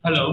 Hello.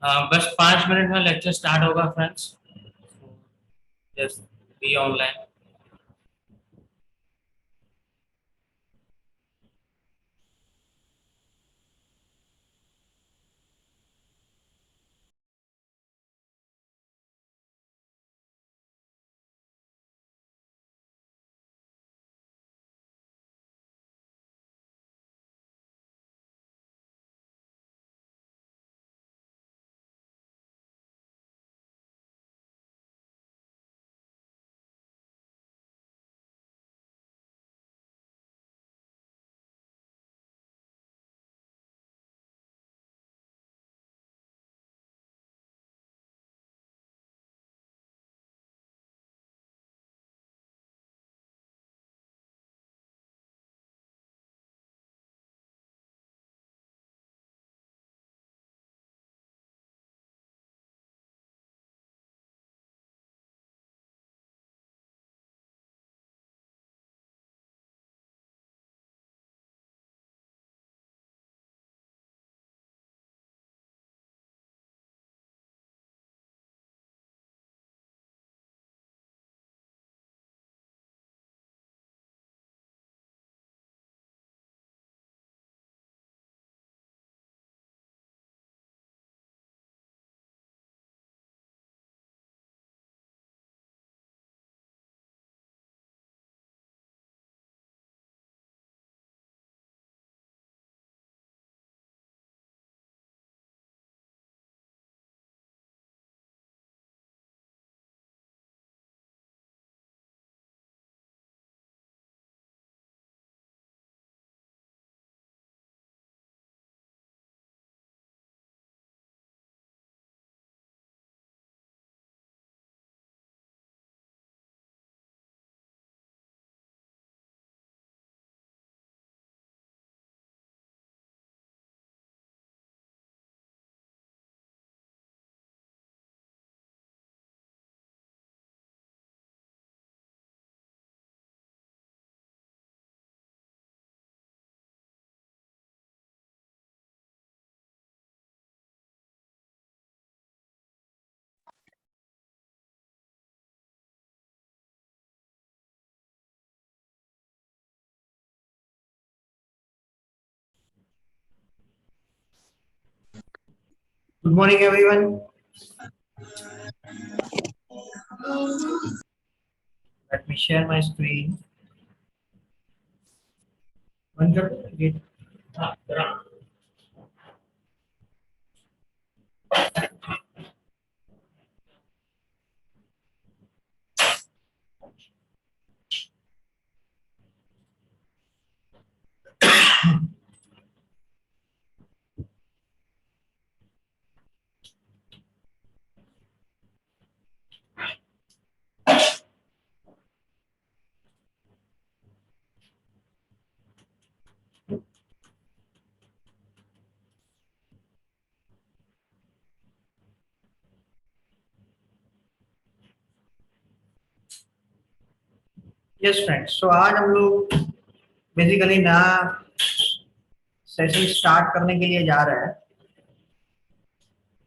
बस 5 minute में lecture start होगा friends. Just be online. Good morning, everyone. Let me share my screen. बंद कर दो, ये- हाँ, जरा। Yes, friends. So आज हम लोग बेसिकली नया सेशन स्टार्ट करने के लिए जा रहे हैं.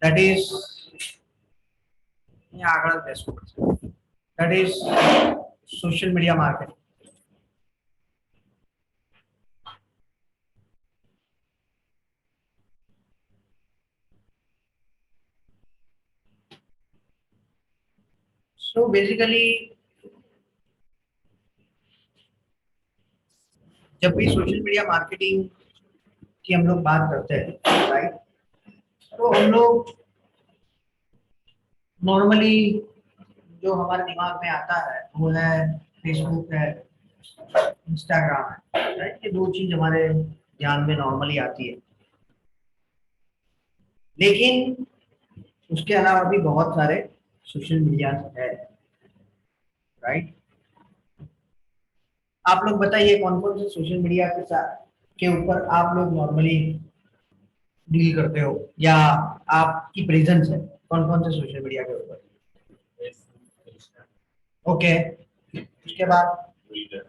That is ये Agra best. That is social media marketing. So basically जब भी सोशल मीडिया मार्केटिंग की हम लोग बात करते हैं, राइट, तो हम लोग नॉर्मली जो हमारे दिमाग में आता है वो है फेसबुक है, इंस्टाग्राम है, राइट. ये दो चीज हमारे ध्यान में नॉर्मली आती है. लेकिन उसके अलावा भी बहुत सारे सोशल मीडिया है, राइट. आप लोग बताइए कौन कौन से सोशल मीडिया के साथ के ऊपर आप लोग नॉर्मली डील करते हो या आपकी प्रेजेंस है कौन कौन से सोशल मीडिया के ऊपर. ओके. उसके बाद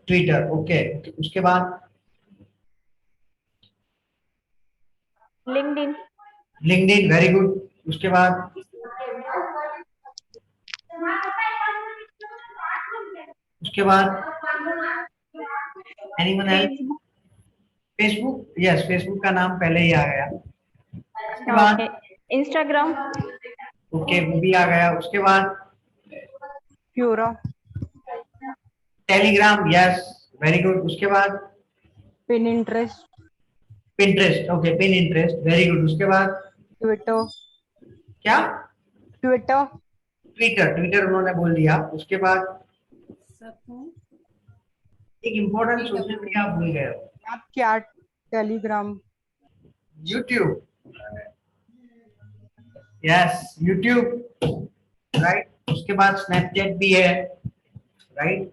ट्विटर. ओके. उसके बाद लिंक्डइन. लिंक्डइन. Very good. उसके बाद उसके बाद anyone else? Facebook. Facebook, yes, Facebook का नाम पहले ही आ गया। उसके बाद ओके, इंस्टाग्राम। ओके, वो भी आ गया। उसके बाद प्यूरो। Telegram, yes, very good. उसके बाद Pinterest. Pinterest, okay, Pinterest, very good. उसके बाद ट्विटर। क्या? ट्विटर। ट्विटर, ट्विटर उन्होंने बोल दिया। उसके बाद एक इम्पोर्टेंट सोशल मीडिया आप भूल गए हो, Snapchat. Telegram. YouTube, yes, YouTube, right. उसके बाद स्नैपचैट भी है, राइट।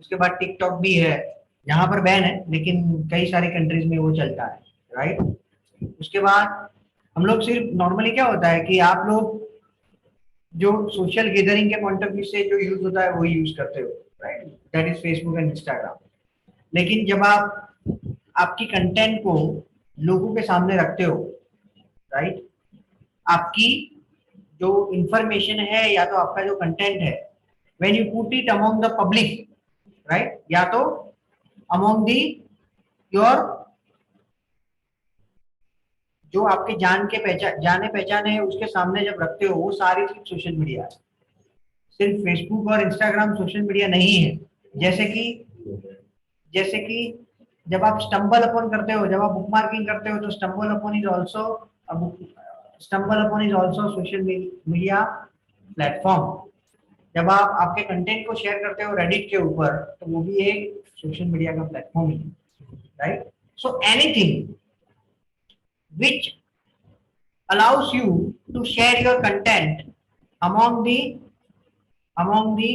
उसके बाद टिकटॉक भी है, यहाँ पर बैन है लेकिन कई सारी कंट्रीज में वो चलता है, राइट। उसके बाद हम लोग सिर्फ नॉर्मली क्या होता है कि आप लोग जो सोशल गैदरिंग के पॉइंट ऑफ व्यू से जो यूज होता है वो यूज करते हो, right, that is Facebook and Instagram. लेकिन जब आप आपकी कंटेंट को लोगों के सामने रखते हो, राइट, आपकी जो इंफॉर्मेशन है या तो आपका जो कंटेंट है, when you put it among the public, right, या तो अमॉन्ग दी योर जो आपके जाने पहचाने है उसके सामने जब रखते हो, वो सारी चीज सोशल मीडिया है। सिर्फ फेसबुक और इंस्टाग्राम सोशल मीडिया नहीं है। जैसे कि जब आप स्टम्बल अपॉन करते हो, जब आप बुक मार्किंग करते हो, तो stumble upon is also social media platform. जब आप आपके कंटेंट को शेयर करते हो रेडिट के ऊपर, तो वो भी एक सोशल मीडिया का प्लेटफॉर्म है, right. So anything which allows you to share your content among the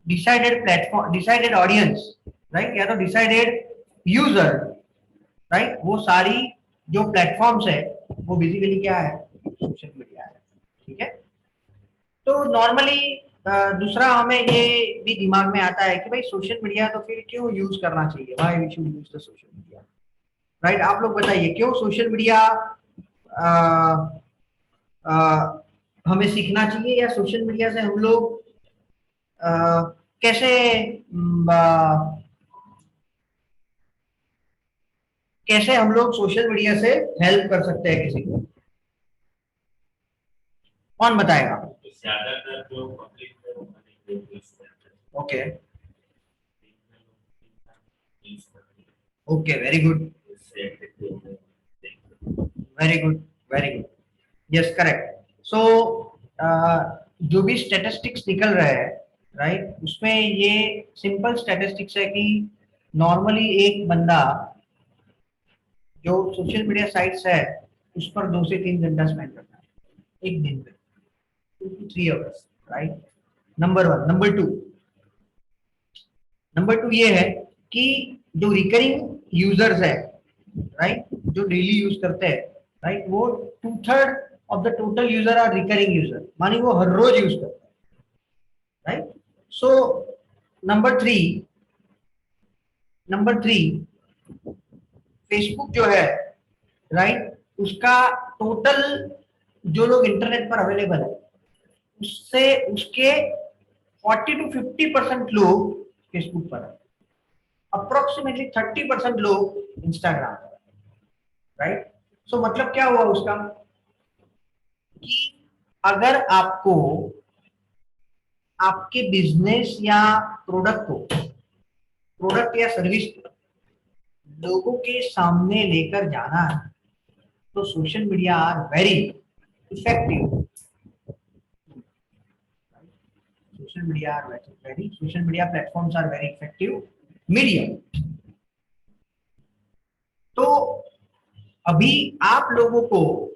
decided platform, decided audience, right, या तो decided user, right, वो सारी जो प्लेटफॉर्म्स है वो बेसिकली क्या है, सोशल मीडिया है, ठीक है। तो नॉर्मली दूसरा हमें ये भी दिमाग में आता है कि भाई सोशल मीडिया तो फिर क्यों यूज करना चाहिए, why we should use the social media, right. आप लोग बताइए क्यों सोशल मीडिया हमें सीखना चाहिए, या सोशल मीडिया से हम लोग कैसे कैसे हम लोग सोशल मीडिया से हेल्प कर सकते हैं किसी को, कौन बताएगा? ज्यादातर जो पब्लिक है वो नहीं यूज करते हैं। ओके, यूज करते हैं। ओके, वेरी गुड, उससे effective है, देखते हैं। Very good, very good, yes, correct. So जो भी स्टैटिस्टिक्स निकल रहे हैं, राइट, उसमें ये सिंपल स्टैटिस्टिक्स है कि नॉर्मली एक बंदा जो सोशल मीडिया साइट्स है उस पर 2 से 3 घंटा स्पेंड करता है एक दिन में, 2 to 3 hours, right. Number one. Number two ये है कि जो रिकरिंग यूजर्स है, राइट, जो डेली यूज करते हैं, राइट, वो 2/3 of the total user are recurring user, मानी वो हर रोज यूज करते हैं, right. So number three Facebook जो है, राइट, उसका टोटल जो लोग इंटरनेट पर अवेलेबल है उससे उसके 40 to 50% लोग फेसबुक पर है, अप्रोक्सीमेटली 30% लोग इंस्टाग्राम पर, राइट। सो मतलब क्या हुआ उसका कि अगर आपको आपके बिजनेस या प्रोडक्ट या सर्विस को लोगों के सामने लेकर जाना है, तो social media are very effective, social media platforms are very effective medium. तो अभी आप लोगों को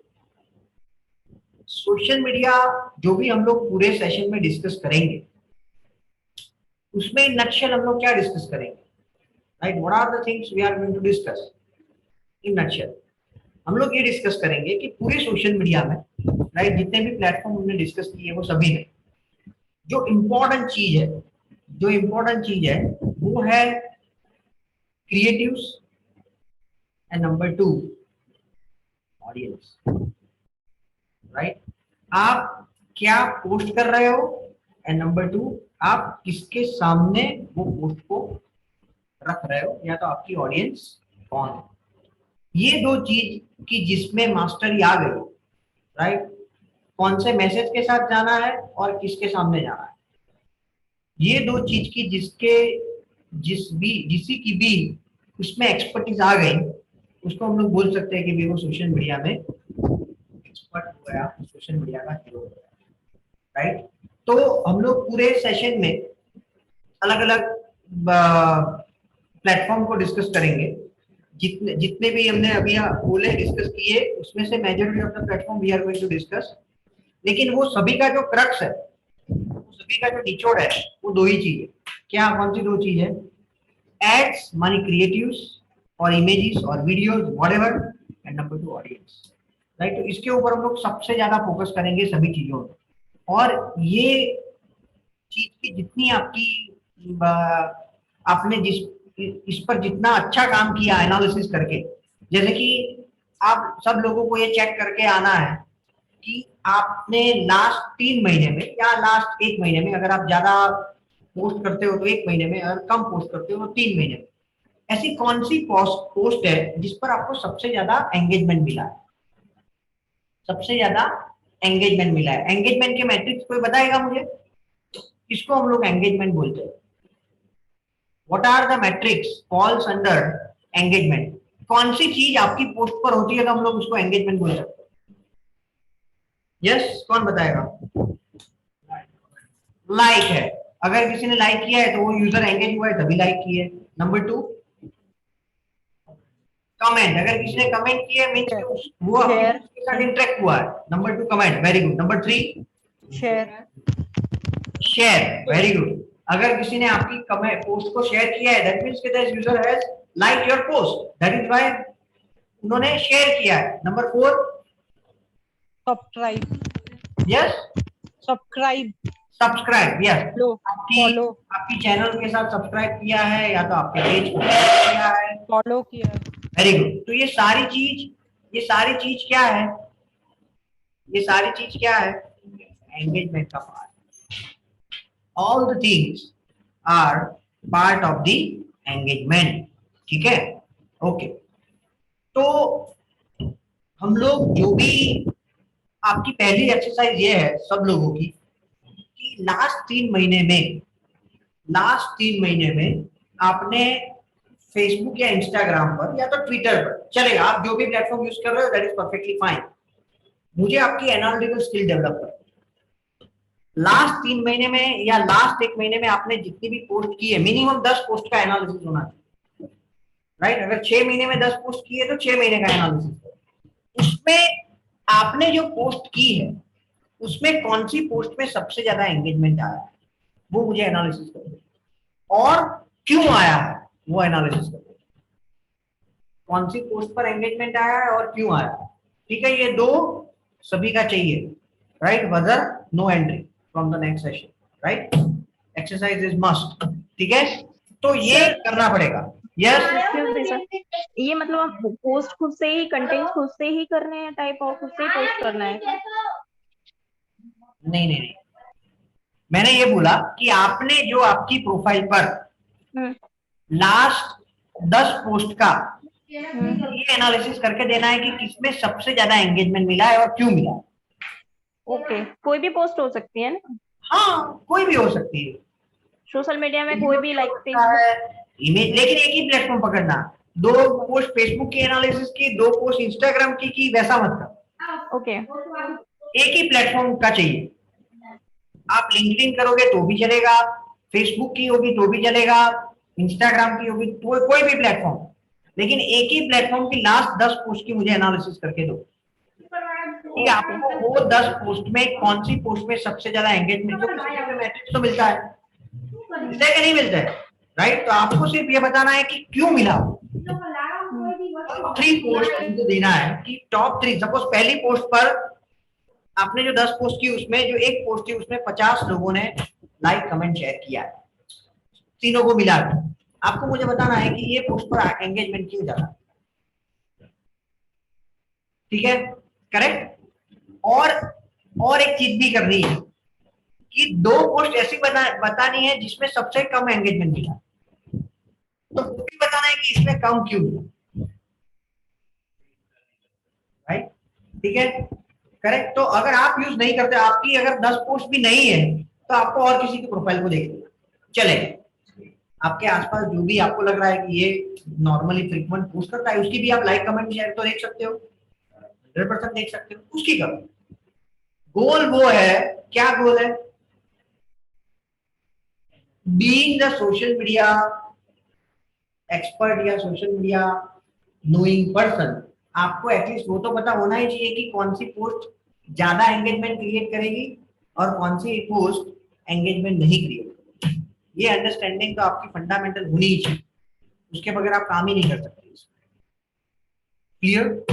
सोशल मीडिया जो भी हम लोग पूरे सेशन में डिस्कस करेंगे उसमें इन नटशेल हम लोग क्या डिस्कस करेंगे, right, what are the things we are going to discuss in nutshell. हम लोग ये डिस्कस करेंगे कि पूरे सोशल मीडिया में, राइट, जितने भी प्लेटफॉर्म हमने डिस्कस किए वो सभी में जो इम्पोर्टेंट चीज है वो है creatives and number 2 audience. Right? आप क्या पोस्ट कर रहे हो, एंड नंबर 2, आप किसके सामने वो पोस्ट को रख रहे हो, या तो आपकी ऑडियंस कौन है। ये दो चीज की जिसमें मास्टरी आ गई, राइट, कौन से मैसेज के साथ जाना है और किसके सामने जाना है, ये दो चीज की जिसी की भी उसमें एक्सपर्टीज आ गई, उसको हम लोग बोल सकते हैं कि भी वो सोशल मीडिया में एक्सपर्ट हो गया, सोशल मीडिया का हीरो हो गया, राइट? तो हम लोग पूरे सेशन में अलग अलग प्लेटफॉर्म को डिस्कस करेंगे। जितने जितने भी हमने अभी बोले डिस्कस किए, उसमें से majority of the platform we are going to discuss. लेकिन वो सभी का जो क्रक्स है, वो सभी का जो निचोड़ है, वो दो ही चीज है। क्या, कौन सी दो चीज है? एड्स मानी क्रिएटिव्स और इमेजेस और videos whatever, and number 2 audience, right? तो इसके ऊपर हम लोग सबसे ज्यादा फोकस करेंगे सभी चीजों में। और ये चीज की जितनी आपने जिस इस पर जितना अच्छा काम किया एनालिसिस करके, जैसे कि आप सब लोगों को ये चेक करके आना है कि आपने लास्ट 3 महीने में या लास्ट 1 महीने में, अगर आप ज्यादा पोस्ट करते हो तो 1 महीने में, अगर कम पोस्ट करते हो तो 3 महीने में, ऐसी कौन सी पोस्ट है जिस पर आपको सबसे ज्यादा एंगेजमेंट मिला है? सबसे ज्यादा एंगेजमेंट मिला है। एंगेजमेंट के मैट्रिक्स कोई बताएगा मुझे? किसको हम लोग एंगेजमेंट बोलते हैं? What are the metrics falls under engagement? कौन सी चीज आपकी पोस्ट पर होती है तो हम लोग उसको एंगेजमेंट बोल सकते हैं? यस, कौन बताएगा? लाइक है। अगर किसी ने लाइक किया है तो वो यूजर एंगेज हुआ है, तभी लाइक किया है। Number 2, comment. अगर किसी ने कमेंट किया है मींस वो आपके साथ इंटरेक्ट हुआ है। Number 2 comment, very good. Number 3 share. Share, very good. अगर किसी ने आपकी कमेंट पोस्ट को शेयर किया है, दैट मींस कि the user has like your post, that is why उन्होंने शेयर किया है। Number 4 subscribe. Yes, subscribe. Subscribe, yes. Follow. आपकी चैनल के साथ सब्सक्राइब किया है, या तो आपके पेज को किया है, फॉलो किया। Very good. तो ये सारी चीज क्या है? ये सारी चीज क्या है? एंगेजमेंट का part. All the things are part of the engagement, ठीक है? ओके। तो हम लोग जो भी, आपकी पहली एक्सरसाइज ये है सब लोगों की कि लास्ट 3 महीने में आपने फेसबुक या इंस्टाग्राम पर या तो ट्विटर पर, चलेगा, आप जो भी प्लेटफॉर्म यूज कर रहे हो दैट इज परफेक्टली फाइन, मुझे आपकी एनालिटिकल स्किल डेवलप कर। लास्ट 3 महीने में या लास्ट 1 महीने में आपने जितनी भी पोस्ट की है, मिनिमम 10 पोस्ट का एनालिसिस होना चाहिए, राइट? अगर 6 महीने में 10 पोस्ट की है तो 6 महीने का एनालिसिस। उसमें आपने जो पोस्ट की है उसमें कौन सी पोस्ट में सबसे ज्यादा एंगेजमेंट आया है, वो मुझे एनालिसिस करो, और क्यों आया है वो एनालिसिस करो। कौन सी पोस्ट पर एंगेजमेंट आया है और क्यों आया है, ठीक है? ये दो सभी का चाहिए, right? Whether no entry from the next session, right? Exercise is must, ठीक है? तो ये करना पड़ेगा। यस, ये मतलब आप पोस्ट खुद से ही, कंटेंट खुद से ही करने हैं टाइप, और खुद से ही पोस्ट करना है? नहीं, मैंने ये बोला कि आपने जो आपकी प्रोफाइल पर लास्ट 10 पोस्ट का ये एनालिसिस करके देना है कि किसमें सबसे ज्यादा एंगेजमेंट मिला है और क्यों मिला है। ओके, कोई भी पोस्ट हो सकती है ना? हाँ, कोई भी हो सकती है सोशल मीडिया में कोई भी, लाइक इमेज, लेकिन एक ही प्लेटफॉर्म पकड़ना। 2 पोस्ट फेसबुक की एनालिसिस की, 2 पोस्ट इंस्टाग्राम की वैसा मत कर। ओके, एक ही प्लेटफॉर्म का चाहिए। आप लिंक्डइन करोगे तो भी चलेगा, फेसबुक की होगी तो भी चलेगा, इंस्टाग्राम की होगी तो कोई भी प्लेटफॉर्म, लेकिन एक ही प्लेटफॉर्म की लास्ट 10 पोस्ट की मुझे एनालिसिस करके दो कि आपको वो 10 पोस्ट में कौन सी पोस्ट में सबसे ज्यादा एंगेजमेंट, जो मैट्रिक्स तो मिलता है, मिलता है कि नहीं मिलता है, राइट? तो आपको सिर्फ ये बताना है कि क्यों मिला। 3 पोस्ट इनको देना है कि टॉप 3, सपोज पहली पोस्ट पर आपने जो 10 पोस्ट की उसमें जो एक पोस्ट थी उसमें 50 लोगों ने लाइक कमेंट शेयर किया है, तीनों को मिला के आपको मुझे बताना है कि ये पोस्ट पर एंगेजमेंट क्यों ज्यादा, ठीक है? करेक्ट। और एक चीज भी करनी है कि 2 पोस्ट ऐसी बतानी है जिसमें सबसे कम एंगेजमेंट मिला, तो वो भी बताना है कि इसमें कम क्यों मिला, राइट? ठीक है, करेक्ट। तो अगर आप यूज नहीं करते, आपकी अगर 10 पोस्ट भी नहीं है, तो आपको और किसी की प्रोफाइल को देख लेना चलेगा। आपके आसपास जो भी आपको लग रहा है कि ये नॉर्मली फ्रीक्वेंट पोस्ट करता है, उसकी भी आप लाइक कमेंट शेयर तो देख सकते हो, 100% देख सकते हो, उसकी करो। गोल वो है, क्या गोल है? Being the social media expert या सोशल मीडिया नोइंग पर्सन, आपको एटलीस्ट वो तो पता होना ही चाहिए कि कौन सी पोस्ट ज्यादा एंगेजमेंट क्रिएट करेगी और कौन सी पोस्ट एंगेजमेंट नहीं क्रिएट करेगी। ये अंडरस्टैंडिंग तो आपकी फंडामेंटल होनी ही चाहिए, उसके बगैर आप काम ही नहीं कर सकते। क्लियर?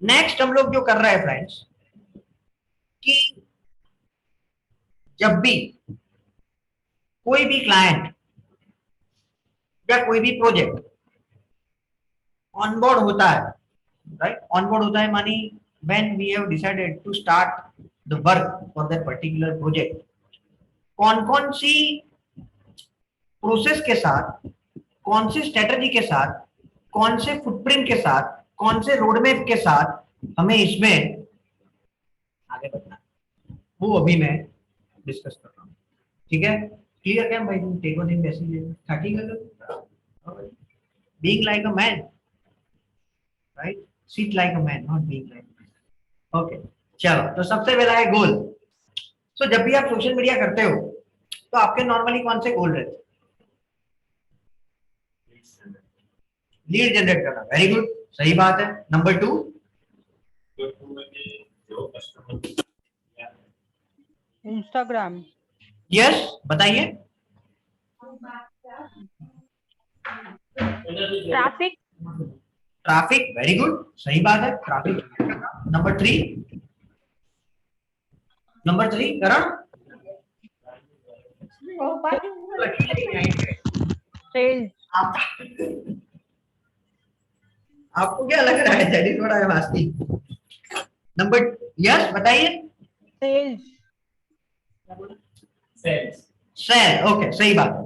नेक्स्ट हम लोग जो कर रहे हैं फ्रेंड्स, कि जब भी कोई भी क्लाइंट या कोई भी प्रोजेक्ट ऑनबोर्ड होता है, राइट? ऑनबोर्ड होता है मानी when we have decided to start the work for that particular project, कौन कौन सी प्रोसेस के साथ, कौन सी स्ट्रेटजी के साथ, कौन से फुटप्रिंट के साथ, कौन से रोडमैप के साथ हमें इसमें आगे बढ़ना है, वो अभी मैं डिस्कस कर रहा हूँ। ठीक है, क्लियर? क्या भाई, तुम टेक दिन मैसेज था, ठीक है? Being like a man, right? Sit like a man, not being like a man. Okay, चलो, तो सबसे पहला है गोल। सो जब भी आप सोशल मीडिया करते हो तो आपके नॉर्मली कौन से गोल रहते हैं? लीड जनरेट करना, वेरी गुड, सही बात है। Number 2, Instagram. यस, बताइए। ट्रैफिक। ट्रैफिक, वेरी गुड, सही बात है, ट्रैफिक। नंबर 3, करण। सेल्स। आपको क्या लग रहा है? That is what I am asking. Number, yes, बताइए। सेल्स। सेल, ओके, सही बात है।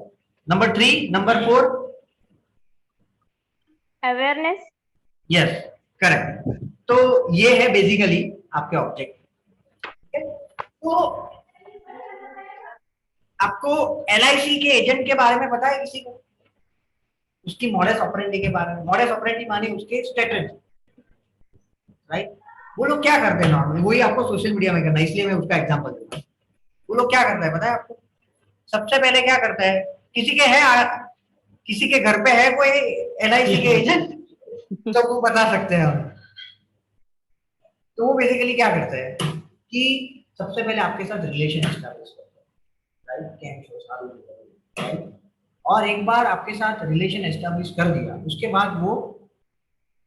Number 3, number 4, awareness. Yes, correct. तो ये है बेसिकली आपके ऑब्जेक्ट। तो आपको LIC के एजेंट के बारे में पता है किसी को? उसकी मॉडस ऑपरेंडी के बारे में। मॉडस ऑपरेंडी माने उसके स्ट्रेटजी, राइट? वो लोग क्या करते हैं नॉर्मली, वही आपको सोशल मीडिया में करना है, इसलिए मैं उसका एग्जांपल दे रहा हूं। वो लोग क्या करते हैं पता है आपको? सबसे पहले क्या करते हैं, किसी के घर पे है कोई LIC के एजेंट, तो वो बता सकते हैं हम। तो वो बेसिकली क्या करते हैं कि सबसे पहले आपके साथ रिलेशन एस्टैब्लिश करते हैं, राइट? और एक बार आपके साथ रिलेशन एस्टैब्लिश कर दिया, उसके बाद वो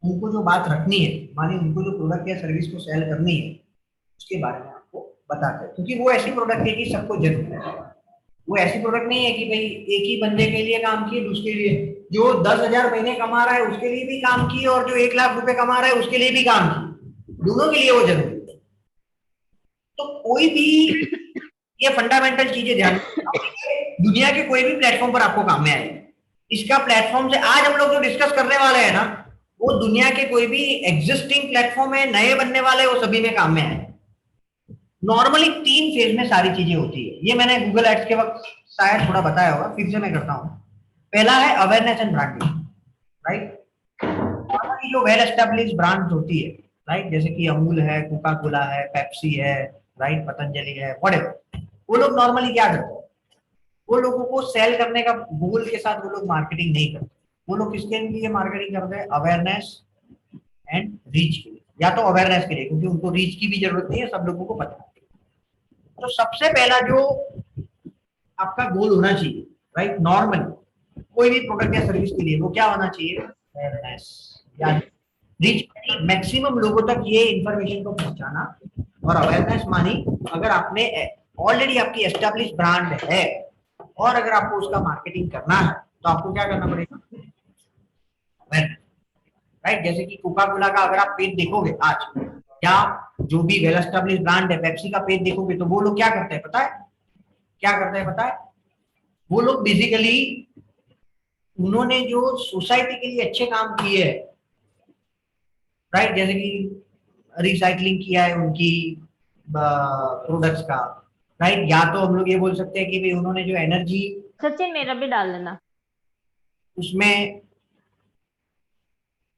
उनको जो बात रखनी है, माने उनको जो प्रोडक्ट या सर्विस को सेल करनी है, उसके बारे में आपको बताते हैं। क्योंकि वो ऐसी प्रोडक्ट है कि सबको जरूरत है। वो ऐसी प्रोडक्ट नहीं है कि भाई एक ही बंदे के लिए काम किए, दूसरे लिए जो 10,000 महीने कमा रहा है उसके लिए भी काम किए, और जो 1 लाख रुपए कमा रहा है उसके लिए भी काम किए, दोनों के लिए वो जरूरी है। तो कोई भी ये फंडामेंटल चीजें ध्यान रखना, दुनिया के कोई भी प्लेटफॉर्म पर आपको काम में आएगा। इसका प्लेटफॉर्म से आज हम लोग जो डिस्कस करने वाले हैं ना, वो दुनिया के कोई भी एग्जिस्टिंग प्लेटफॉर्म है, नए बनने वाले, वो सभी में काम में आए। नॉर्मली 3 फेज में सारी चीजें होती है। ये मैंने गूगल एड्स के वक्त शायद थोड़ा बताया होगा, फिर से मैं करता हूँ। पहला है awareness and branding, right? Normally जो वेल एस्टेब्लिश्ड ब्रांड्स होती है, राइट, जैसे कि अमूल है, कोका कोला है, पेप्सी है, राइट, पतंजलि है, व्हाटएवर, वो लोग नॉर्मली क्या करते हैं? वो लोगों को सेल करने का गोल के साथ वो लोग मार्केटिंग नहीं करते। वो लोग किसके लिए मार्केटिंग करते हैं? अवेयरनेस एंड रीच के लिए, या तो अवेयरनेस के लिए, क्योंकि उनको रीच की भी जरूरत नहीं है, सब लोगों को पता है। तो सबसे पहला जो आपका गोल होना चाहिए, राइट, नॉर्मल कोई भी प्रोडक्ट या सर्विस के लिए, वो क्या होना चाहिए? अवेयरनेस या रीच, मैक्सिमम लोगों तक ये इंफॉर्मेशन को पहुंचाना। और अवेयरनेस मानी अगर आपने ऑलरेडी आपकी एस्टेब्लिश ब्रांड है और अगर आपको उसका मार्केटिंग करना है, तो आपको क्या करना पड़ेगा? अवेयरनेस। राइट। जैसे कि कोका कोला का अगर आप पेज देखोगे आज, या जो भी वेल एस्टेब्लिश ब्रांड है पेप्सी का पेज देखोगे, तो वो लोग क्या करते हैं पता है, क्या करते हैं पता है, वो लोग बेसिकली उन्होंने जो सोसाइटी के लिए अच्छे काम किए हैं, राइट, जैसे कि रिसाइकलिंग किया है उनकी प्रोडक्ट्स का, राइट, या तो हम लोग ये बोल सकते हैं कि भाई उन्होंने जो एनर्जी सचिन मेरा भी डाल देना। उसमें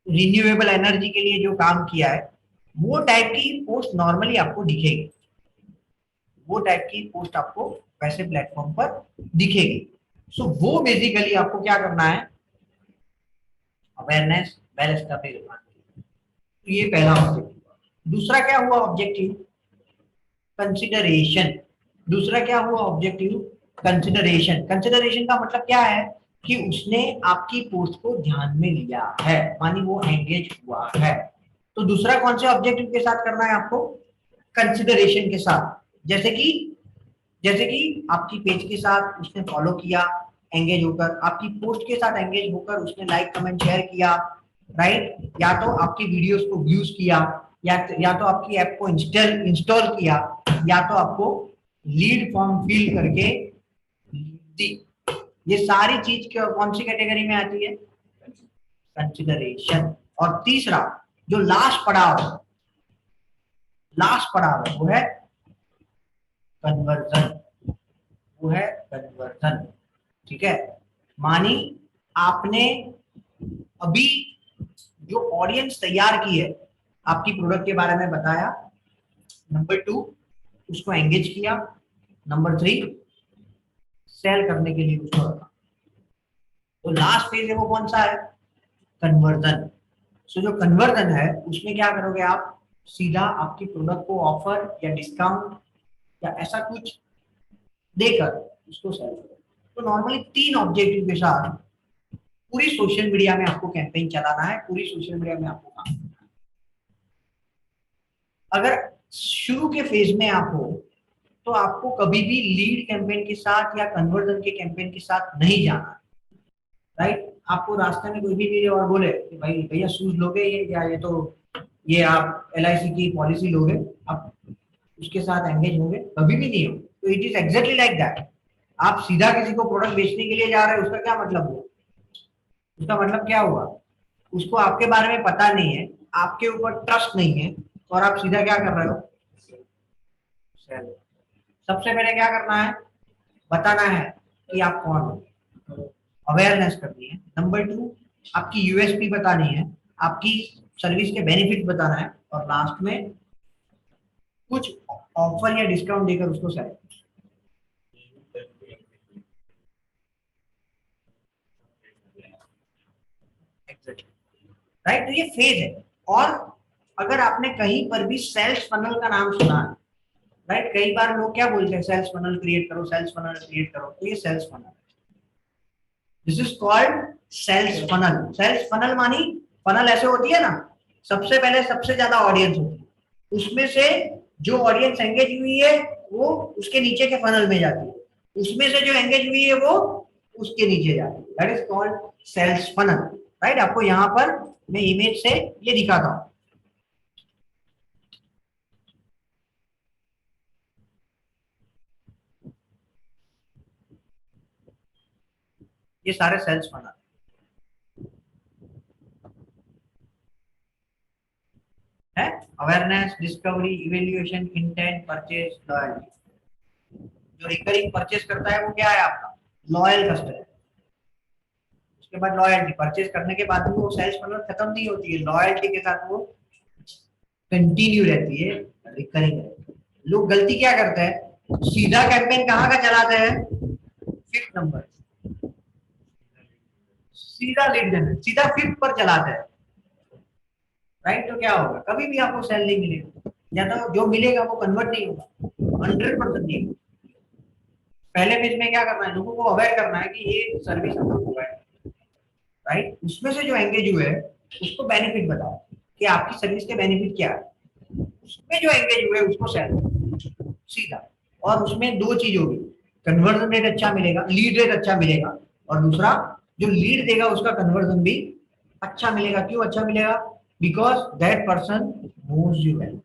रिन्यूएबल एनर्जी के लिए जो काम किया है, वो टाइप की पोस्ट नॉर्मली आपको दिखेगी, वो टाइप की पोस्ट आपको वैसे प्लेटफॉर्म पर दिखेगी। सो वो बेसिकली आपको क्या करना है, अवेयरनेस, वेल एस्टैब्लिश्ड ब्रांड। तो ये पहला ऑब्जेक्टिव। दूसरा क्या हुआ ऑब्जेक्टिव, कंसिडरेशन। दूसरा क्या हुआ ऑब्जेक्टिव, कंसिडरेशन। कंसिडरेशन का मतलब क्या है कि उसने आपकी पोस्ट को ध्यान में लिया है, मानी वो एंगेज हुआ है। तो दूसरा कौन से ऑब्जेक्टिव के साथ करना है आपको, कंसिडरेशन के साथ। जैसे कि आपकी पेज के साथ उसने फॉलो किया एंगेज होकर, आपकी पोस्ट के साथ एंगेज होकर उसने लाइक कमेंट शेयर किया, राइट, या तो आपकी वीडियोस को व्यूज किया, या तो आपकी ऐप को इंस्टॉल किया, या तो आपको लीड फॉर्म फिल करके दी। ये सारी चीज कौन सी कैटेगरी में आती है, कंसिडरेशन। और तीसरा जो लास्ट पड़ाव है वो है कन्वर्जन, वो है कन्वर्जन। ठीक है, मानी आपने अभी जो ऑडियंस तैयार की है, आपकी प्रोडक्ट के बारे में बताया, नंबर 2 उसको एंगेज किया, नंबर 3 सेल करने के लिए उसको रखा। तो लास्ट फेज है वो कौन सा है, कन्वर्जन। सो जो कन्वर्जन है उसमें क्या करोगे आप, सीधा आपकी प्रोडक्ट को ऑफर या डिस्काउंट या ऐसा कुछ देकर उसको सेल करो। तो नॉर्मली 3 ऑब्जेक्टिव के साथ पूरी सोशल मीडिया में आपको कैंपेन चलाना है, पूरी सोशल मीडिया में आपको काम करना है। अगर शुरू के फेज में आप हो तो आपको कभी भी लीड कैंपेन के साथ या कन्वर्जन के कैंपेन के साथ नहीं जाना, राइट। आपको रास्ते में कोई भी मिले और बोले कि भाई भैया शूज लोगे, ये क्या, ये आप LIC की पॉलिसी लोगे, आप उसके साथ एंगेज होंगे, कभी भी नहीं हो। तो it is exactly like that. आप सीधा किसी को प्रोडक्ट बेचने के लिए जा रहे हो, उसका क्या मतलब हुआ, उसका मतलब क्या हुआ, उसको आपके बारे में पता नहीं है, आपके ऊपर ट्रस्ट नहीं है, और आप सीधा क्या कर रहे हो, सबसे पहले क्या करना है, बताना है कि आप कौन हो, अवेयरनेस करनी है। नंबर 2 आपकी USP बतानी है, आपकी सर्विस के बेनिफिट बताना है, और लास्ट में कुछ ऑफर या डिस्काउंट देकर उसको सेल। राइट, तो ये फेज है। और अगर आपने कहीं पर भी सेल्स फनल का नाम सुना है, राइट, कई बार लोग क्या बोलते हैं, सेल्स फनल क्रिएट करो, सेल्स फनल क्रिएट करो, तो ये sales funnel, this is called sales funnel. Sales funnel मानी, फनल ऐसे होती है ना, सबसे पहले सबसे ज्यादा ऑडियंस होती है, उसमें से जो ऑडियंस एंगेज हुई है वो उसके नीचे के फनल में जाती है, उसमें से जो एंगेज हुई है वो उसके नीचे जाती है, that is called sales funnel, right. आपको यहाँ पर मैं इमेज से ये दिखाता हूँ। ये सारे सेल्स फनल है, awareness, discovery, evaluation, intent, purchase, loyalty. जो रिकरिंग परचेज करता है वो क्या है आपका, लॉयल कस्टमर। उसके बाद लॉयल्टी, परचेज करने के बाद वो सेल्स फनल खत्म नहीं होती है, लॉयल्टी के साथ वो कंटिन्यू रहती है, रिकरिंग रहती है। लोग गलती क्या करते हैं, सीधा कैंपेन कहाँ का चलाते हैं, 5th नंबर, सीधा लीड जनरेट, सीधा 5th पर चलाते हैं, राइट। तो क्या होगा, कभी भी आपको सेल नहीं मिलेगा, या तो जो मिलेगा वो कन्वर्ट नहीं होगा, 100% नहीं होगा। पहले पेज में क्या करना है, लोगों को अवेयर करना है कि ये सर्विस हम लोग प्रोवाइड, राइट। उसमें से जो एंगेज हुए उसको बेनिफिट बताओ कि आपकी सर्विस के बेनिफिट क्या है, उसमें जो एंगेज हुए उसको सेल सीधा। और उसमें 2 चीज होगी, कन्वर्जन रेट अच्छा मिलेगा, लीड रेट अच्छा मिलेगा, और दूसरा जो लीड देगा उसका कन्वर्जन भी अच्छा मिलेगा। क्यों अच्छा मिलेगा? Because that person knows you well,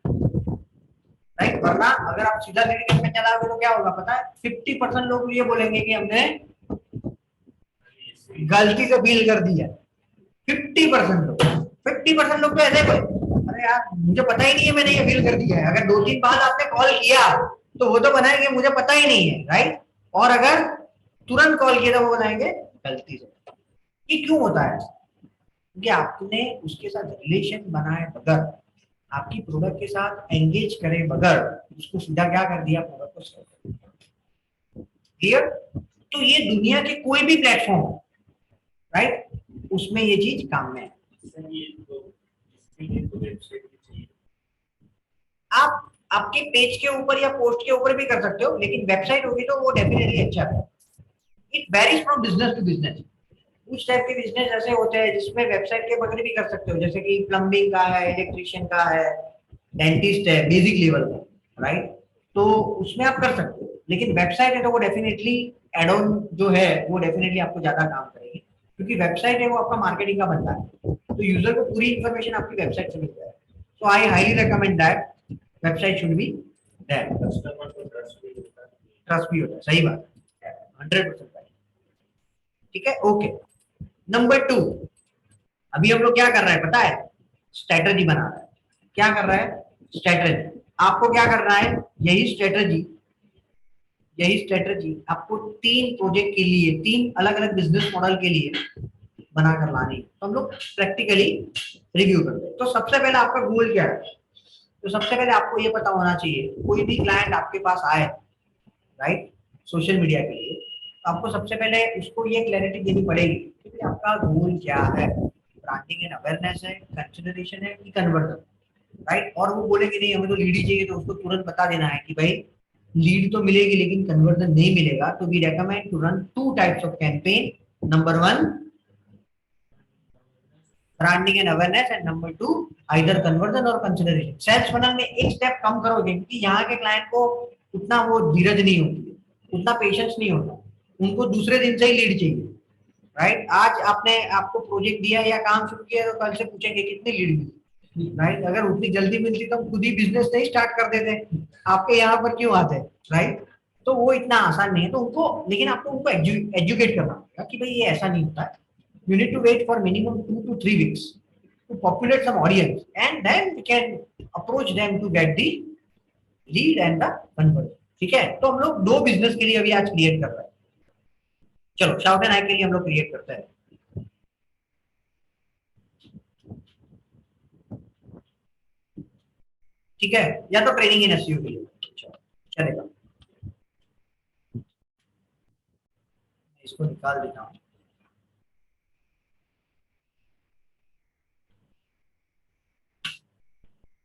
right. वरना अगर आप सीधा लीड कैंपेन चलाओगे तो क्या होगा पता है? 50% लोग ये बोलेंगे कि हमने गलती से बिल कर दिया। 50% लोग, 50% लोग तो ऐसे बोले, अरे यार मुझे पता ही नहीं है मैंने ये बिल कर दिया है। अगर 2-3 बार आपने कॉल किया तो वो तो बनाएंगे मुझे पता ही नहीं है, राइट। और अगर तुरंत कॉल किया तो वो बनाएंगे गलती से। ये क्यों होता है? क्योंकि आपने उसके साथ रिलेशन बनाए बगैर, आपकी प्रोडक्ट के साथ एंगेज करे बगैर उसको सीधा क्या कर दिया? प्रोडक्ट को सेल कर दिया। क्लियर? तो ये दुनिया के कोई भी प्लेटफॉर्म, राइट, उसमें ये चीज काम में है। आप आपके पेज के ऊपर या पोस्ट के ऊपर भी कर सकते हो, लेकिन वेबसाइट होगी तो वो डेफिनेटली अच्छा है। It varies from business to business. कुछ टाइप के बिजनेस ऐसे होते हैं जिसमें वेबसाइट के बगैर भी कर सकते हो, जैसे कि प्लम्बिंग का है, इलेक्ट्रिशियन का है, डेंटिस्ट है, बेसिक लेवल का, राइट। तो उसमें आप कर सकते हो, लेकिन वेबसाइट है तो वो डेफिनेटली एड ऑन जो है वो डेफिनेटली आपको ज्यादा काम करेगी, क्योंकि वेबसाइट है वो आपका मार्केटिंग का बनता है। तो यूजर को पूरी इंफॉर्मेशन आपकी वेबसाइट से मिल जाए। So I highly recommend that website should be there. Trust भी होता है, सही बात है, 100% राइट। ठीक है, ओके। नंबर 2, अभी हम लोग क्या कर रहे हैं पता है? स्ट्रेटजी बना रहे हैं। क्या कर रहा है? स्ट्रेटजी। आपको क्या करना है? यही स्ट्रेटजी आपको 3 प्रोजेक्ट के लिए, 3 अलग अलग बिजनेस मॉडल के लिए बनाकर लानी है। तो हम लोग प्रैक्टिकली रिव्यू करते हैं। तो सबसे पहले आपका गोल क्या है? तो सबसे पहले आपको ये पता होना चाहिए, कोई भी क्लाइंट आपके पास आए, राइट, सोशल मीडिया के लिए, तो आपको सबसे पहले उसको ये क्लैरिटी देनी पड़ेगी कि आपका गोल क्या है। ब्रांडिंग एंड अवेयरनेस है, कंसिडरेशन है कि कन्वर्जन, राइट। और वो बोलेंगे नहीं हमें तो लीड ही चाहिए, तो उसको तुरंत बता देना है कि भाई लीड तो मिलेगी लेकिन कन्वर्जन नहीं मिलेगा। तो we recommend to run 2 types of campaign. Number 1 branding and awareness, and number 2 either conversion और कंसिडरेशन। सेल्स फनल में एक स्टेप कम करोगे, क्योंकि यहाँ के क्लाइंट को उतना वो धीरज नहीं होती है, उतना पेशेंस नहीं होता, उनको दूसरे दिन से ही लीड चाहिए, राइट। आज आपने आपको प्रोजेक्ट दिया या काम शुरू किया तो कल से पूछेंगे कितनी लीड मिली, राइट। अगर उतनी जल्दी मिलती तो हम खुद ही बिजनेस नहीं स्टार्ट कर देते, आपके यहाँ पर क्यों आते, राइट। तो वो इतना आसान नहीं है। तो उनको, लेकिन आपको उनको एजुकेट करना पड़ेगा कि भाई ये ऐसा नहीं होता है। You need to wait for minimum 2 to 3 weeks to populate some audience, and then we can approach them to get the lead and the conversion. ठीक है, तो हम लोग 2 बिजनेस के लिए अभी आज क्रिएट कर रहे हैं। चलो शाउट एंड आई के लिए हम लोग क्रिएट करते हैं। ठीक है, या तो ट्रेनिंग इन एसईओ के लिए चलेगा। इसको निकाल देता हूँ।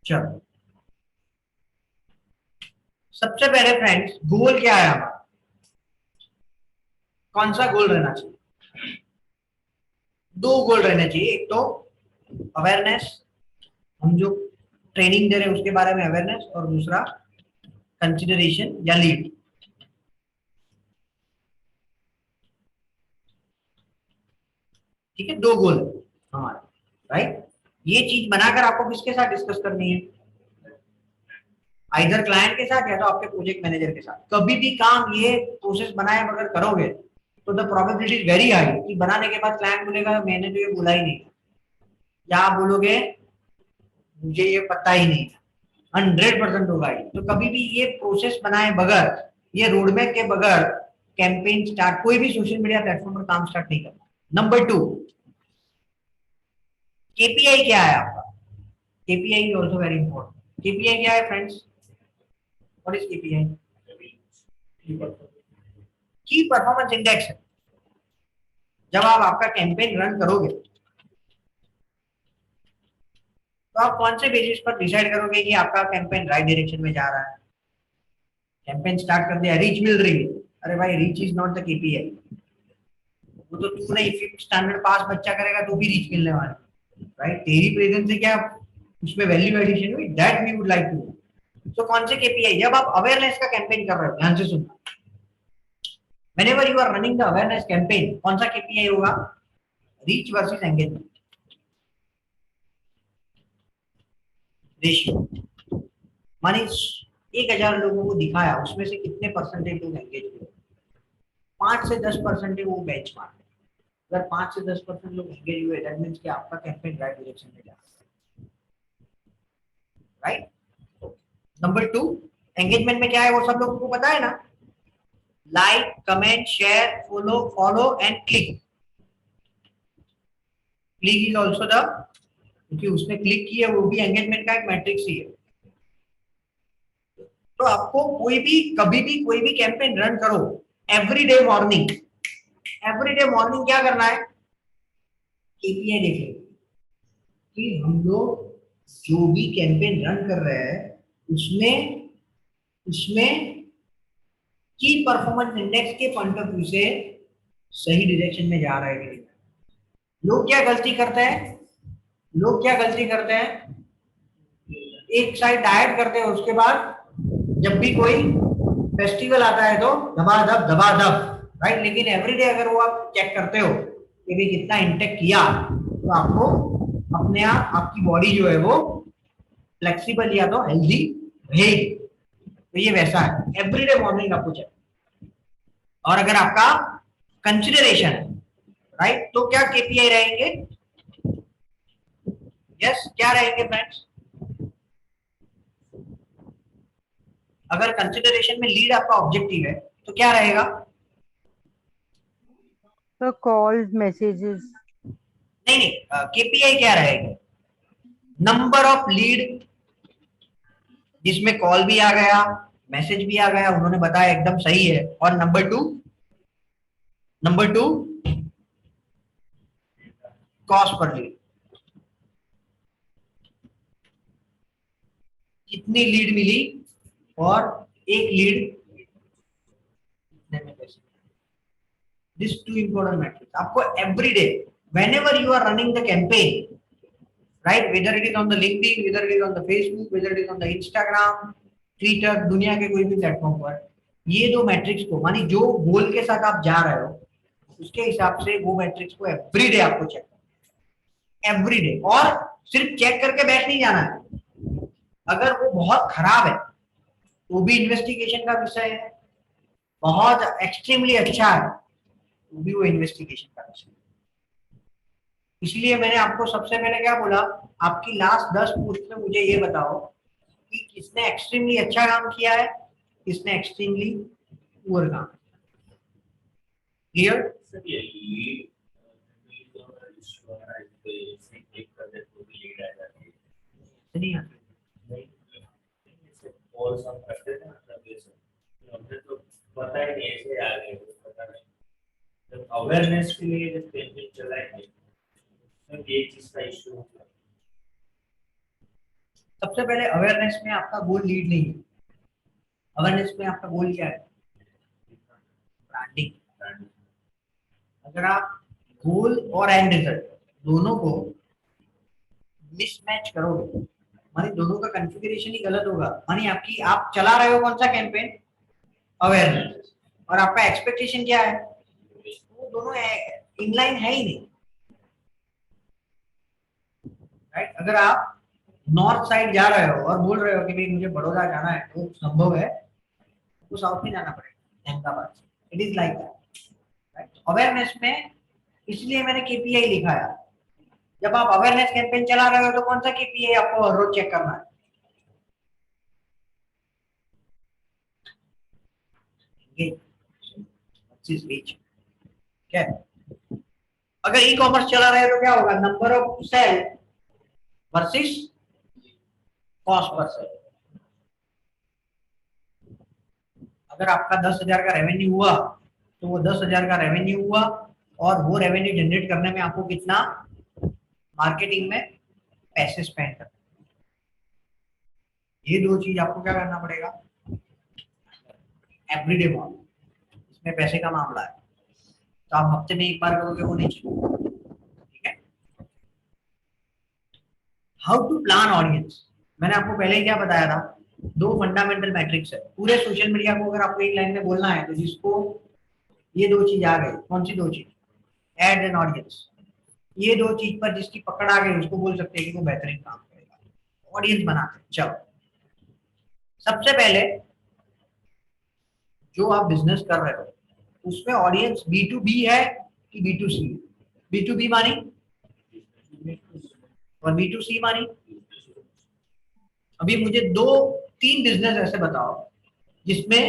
चलो सबसे पहले फ्रेंड्स गोल क्या है हमारा? कौन सा गोल रहना चाहिए? 2 गोल रहने चाहिए। एक तो अवेयरनेस, हम जो ट्रेनिंग दे रहे हैं उसके बारे में अवेयरनेस, और दूसरा कंसिडरेशन या लीड। ठीक है, 2 गोल है हमारे, राइट। ये चीज बनाकर आपको किसके साथ डिस्कस करनी है? आइदर क्लाइंट के साथ या तो आपके प्रोजेक्ट मैनेजर के साथ। कभी भी काम ये प्रोसेस बनाए अगर करोगे तो the probability is very high कि बनाने के बाद क्लाइंट बोलेगा मैंने तो ये बोला ही नहीं, या आप बोलोगे मुझे ये पता ही नहीं। 100% होगा ये। तो कभी भी ये प्रोसेस बनाए बगैर, ये रोडमैप के बगैर कैंपेन स्टार्ट, कोई भी सोशल मीडिया प्लेटफॉर्म पर काम स्टार्ट नहीं करना। नंबर 2 केपीआई क्या है आपका? KPI is also very important. KPI क्या है फ्रेंड्स? What is KPI? की परफॉर्मेंस इंडेक्स है। जब आप आपका कैंपेन रन करोगे तो आप कौन से बेसिस पर डिसाइड करोगे कि आपका कैंपेन राइट डायरेक्शन में जा रहा है? कैंपेन स्टार्ट कर दिया, रीच मिल रही है, अरे भाई reach is not the KPI. वो तो तू नहीं 5th स्टैंडर्ड पास बच्चा करेगा तो भी रीच मिलने वाला, राइट। तेरी प्रेजेंस से क्या उसमें वैल्यू एडिशन हुई, that we would like to. तो कौन से केपीआई? जब आप अवेयरनेस का कैंपेन कर रहे हो, ध्यान से सुनना, whenever you are running the awareness campaign, कौन सा केपीआई होगा? Reach versus engagement. रेशियो, माने 1000 लोगों को दिखाया, उसमें से कितने परसेंटेज लोग एंगेज हुए, 5 से 10% वो बेंचमार्क है। अगर 5 से 10% लोग एंगेज हुए, दैट मींस कि आपका कैंपेन राइट डायरेक्शन में जा रहा है, राइट। नंबर 2, एंगेजमेंट में क्या है वो सब लोगों को पता है ना, like, comment, share, follow and click. Click is also the, क्योंकि उसने क्लिक किया वो भी एंगेजमेंट का एक मैट्रिक्स ही है। तो आपको कोई भी कभी भी कोई भी कैंपेन रन करो, एवरीडे मॉर्निंग क्या करना है, केपीआई देख लो कि हम लोग जो भी कैंपेन रन कर रहे हैं उसमें की परफॉर्मेंस इंडेक्स के पॉइंट ऑफ व्यू से सही डायरेक्शन में जा रहा है कि नहीं। लोग क्या गलती करते हैं, एक साइड डाइट करते हैं, उसके बाद जब भी कोई फेस्टिवल आता है तो दबादब, राइट। लेकिन एवरीडे अगर वो आप चेक करते हो कि भी कितना इंटेक किया, तो आपको अपने आप आपकी बॉडी जो है वो फ्लेक्सिबल या तो हेल्दी रहेगी। तो ये वैसा है, एवरीडे मॉर्निंग आपको चेक। और अगर आपका कंसिडरेशन है, राइट, तो क्या केपीआई रहेंगे, यस क्या रहेंगे फ्रेंड्स। अगर कंसिडरेशन में लीड आपका ऑब्जेक्टिव है तो क्या रहेगा, तो कॉल्स, मैसेजेस, नहीं केपीआई क्या रहेगा, नंबर ऑफ लीड, जिसमें कॉल भी आ गया, मैसेज भी आ गया, उन्होंने बताया एकदम सही है। और number two cost per lead, कितनी लीड मिली और एक lead this two important matrix आपको everyday whenever you are running the campaign, right, whether it is on the LinkedIn, whether it is on the Facebook, whether it is on the Instagram, Twitter, दुनिया के कोई भी platform पर, ये दो matrix को, मानी जो गोल के साथ आप जा रहे हो उसके हिसाब से वो मैट्रिक्स को एवरीडे आपको चेक करना, एवरीडे। और सिर्फ चेक करके बैठ नहीं जाना है, अगर वो बहुत खराब है वो भी इन्वेस्टिगेशन का विषय है, बहुत एक्सट्रीमली अच्छा है वो भी वो इन्वेस्टिगेशन का विषय है। इसलिए मैंने आपको सबसे पहले क्या बोला, आपकी लास्ट 10 पोस्ट में मुझे ये बताओ कि किसने एक्सट्रीमली अच्छा काम किया है, किसने एक्सट्रीमली पुअर काम किया। क्लियर नहीं आती, पता ही नहीं ऐसे आ गए, पता नहीं अवेयरनेस के लिए जब कैंपेन चलाएंगे ये चीज का इशू होगा। सबसे पहले अवेयरनेस में आपका गोल लीड नहीं है, अवेयरनेस में आपका गोल क्या है, ब्रांडिंग। अगर आप गोल और एंड रिजल्ट दोनों को मिसमैच करोगे, मानी दोनों का कॉन्फ़िगरेशन ही गलत होगा, मानी आपकी आप चला रहे हो कौन सा कैंपेन, अवेयरनेस, और आपका एक्सपेक्टेशन क्या है, वो दोनों इनलाइन है ही नहीं, राइट। अगर आप नॉर्थ साइड जा रहे हो और बोल रहे हो कि भाई मुझे बड़ौदा जाना है, तो संभव है तो साउथ में जाना पड़ेगा, अहमदाबाद से, it is like that, right. Awareness में इसलिए मैंने केपीआई लिखा है, जब आप अवेयरनेस कैंपेन चला रहे हो तो कौन सा केपीआई आपको हर रोज चेक करना है, 25 रीच, क्या है? अगर ई कॉमर्स चला रहे हो तो क्या होगा, number of sale versus cost per sale. अगर आपका 10,000 का रेवेन्यू हुआ तो वो 10,000 का रेवेन्यू हुआ, और वो रेवेन्यू जनरेट करने में आपको कितना मार्केटिंग में पैसे स्पेंड करना, ये दो चीज आपको क्या करना पड़ेगा एवरीडे मॉर्निंग, इसमें पैसे का मामला है, तो आप हफ्ते में एक बार करोगे वो नहीं चाहिए, ठीक है। हाउ टू प्लान ऑडियंस, मैंने आपको पहले ही क्या बताया था, दो फंडामेंटल मैट्रिक्स है पूरे सोशल मीडिया को, अगर आपको एक लाइन में बोलना है तो जिसको ये दो चीज आ गई, कौन सी दो चीज, एड एंड ऑडियंस, ये दो चीज पर जिसकी पकड़ आ गई उसको बोल सकते हैं कि वो बेहतरीन काम करेगा। ऑडियंस बनाते हैं। चलो, सबसे पहले जो आप बिजनेस कर रहे हो उसमें ऑडियंस B2B है कि B2C? B2B मानी और B2C मानी। अभी मुझे 2-3 बिजनेस ऐसे बताओ जिसमें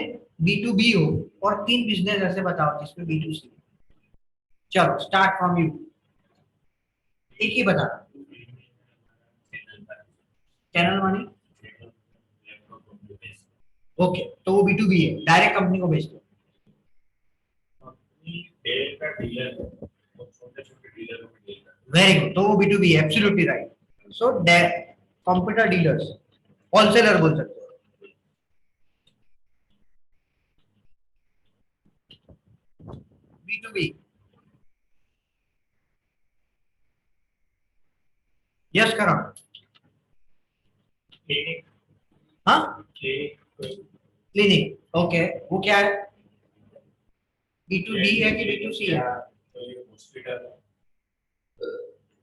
B2B हो और 3 बिजनेस ऐसे बताओ जिसमें B2C। चलो, स्टार्ट फ्रॉम यू, एक ही बता। चैनल मानी, ओके, तो वो B2B है, डायरेक्ट कंपनी को बेचते हो। डेल का डीलर और छोटे-छोटे डीलरों को डील करता वेरी गुड, तो वो B2B है, absolutely right. So computer dealers, wholesaler बोल सकते हो। B2B, यस करो। क्लिनिक, हाँ, क्लिनिक क्लिनिक, ओके, वो क्या है? B2B है कि B2C है? हॉस्पिटल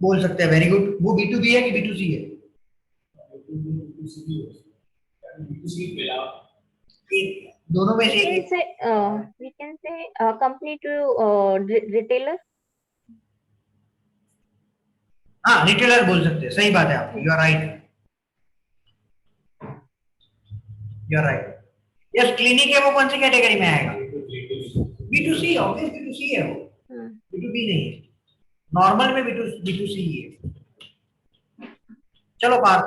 बोल सकते हैं, वेरी गुड। वो B2B है कि B2C है? B2C के अलावा दोनों में से We can एक। say company to retailer. हाँ, रिटेलर बोल सकते हैं, सही बात है आपकी, you are right, you are right. Yes, clinic है, वो कौन सी कैटेगरी में आएगा? B2C, ऑब्वियस B2C है वो, B2B नहीं है। नॉर्मल में B2C ही है। चलो पार्थ,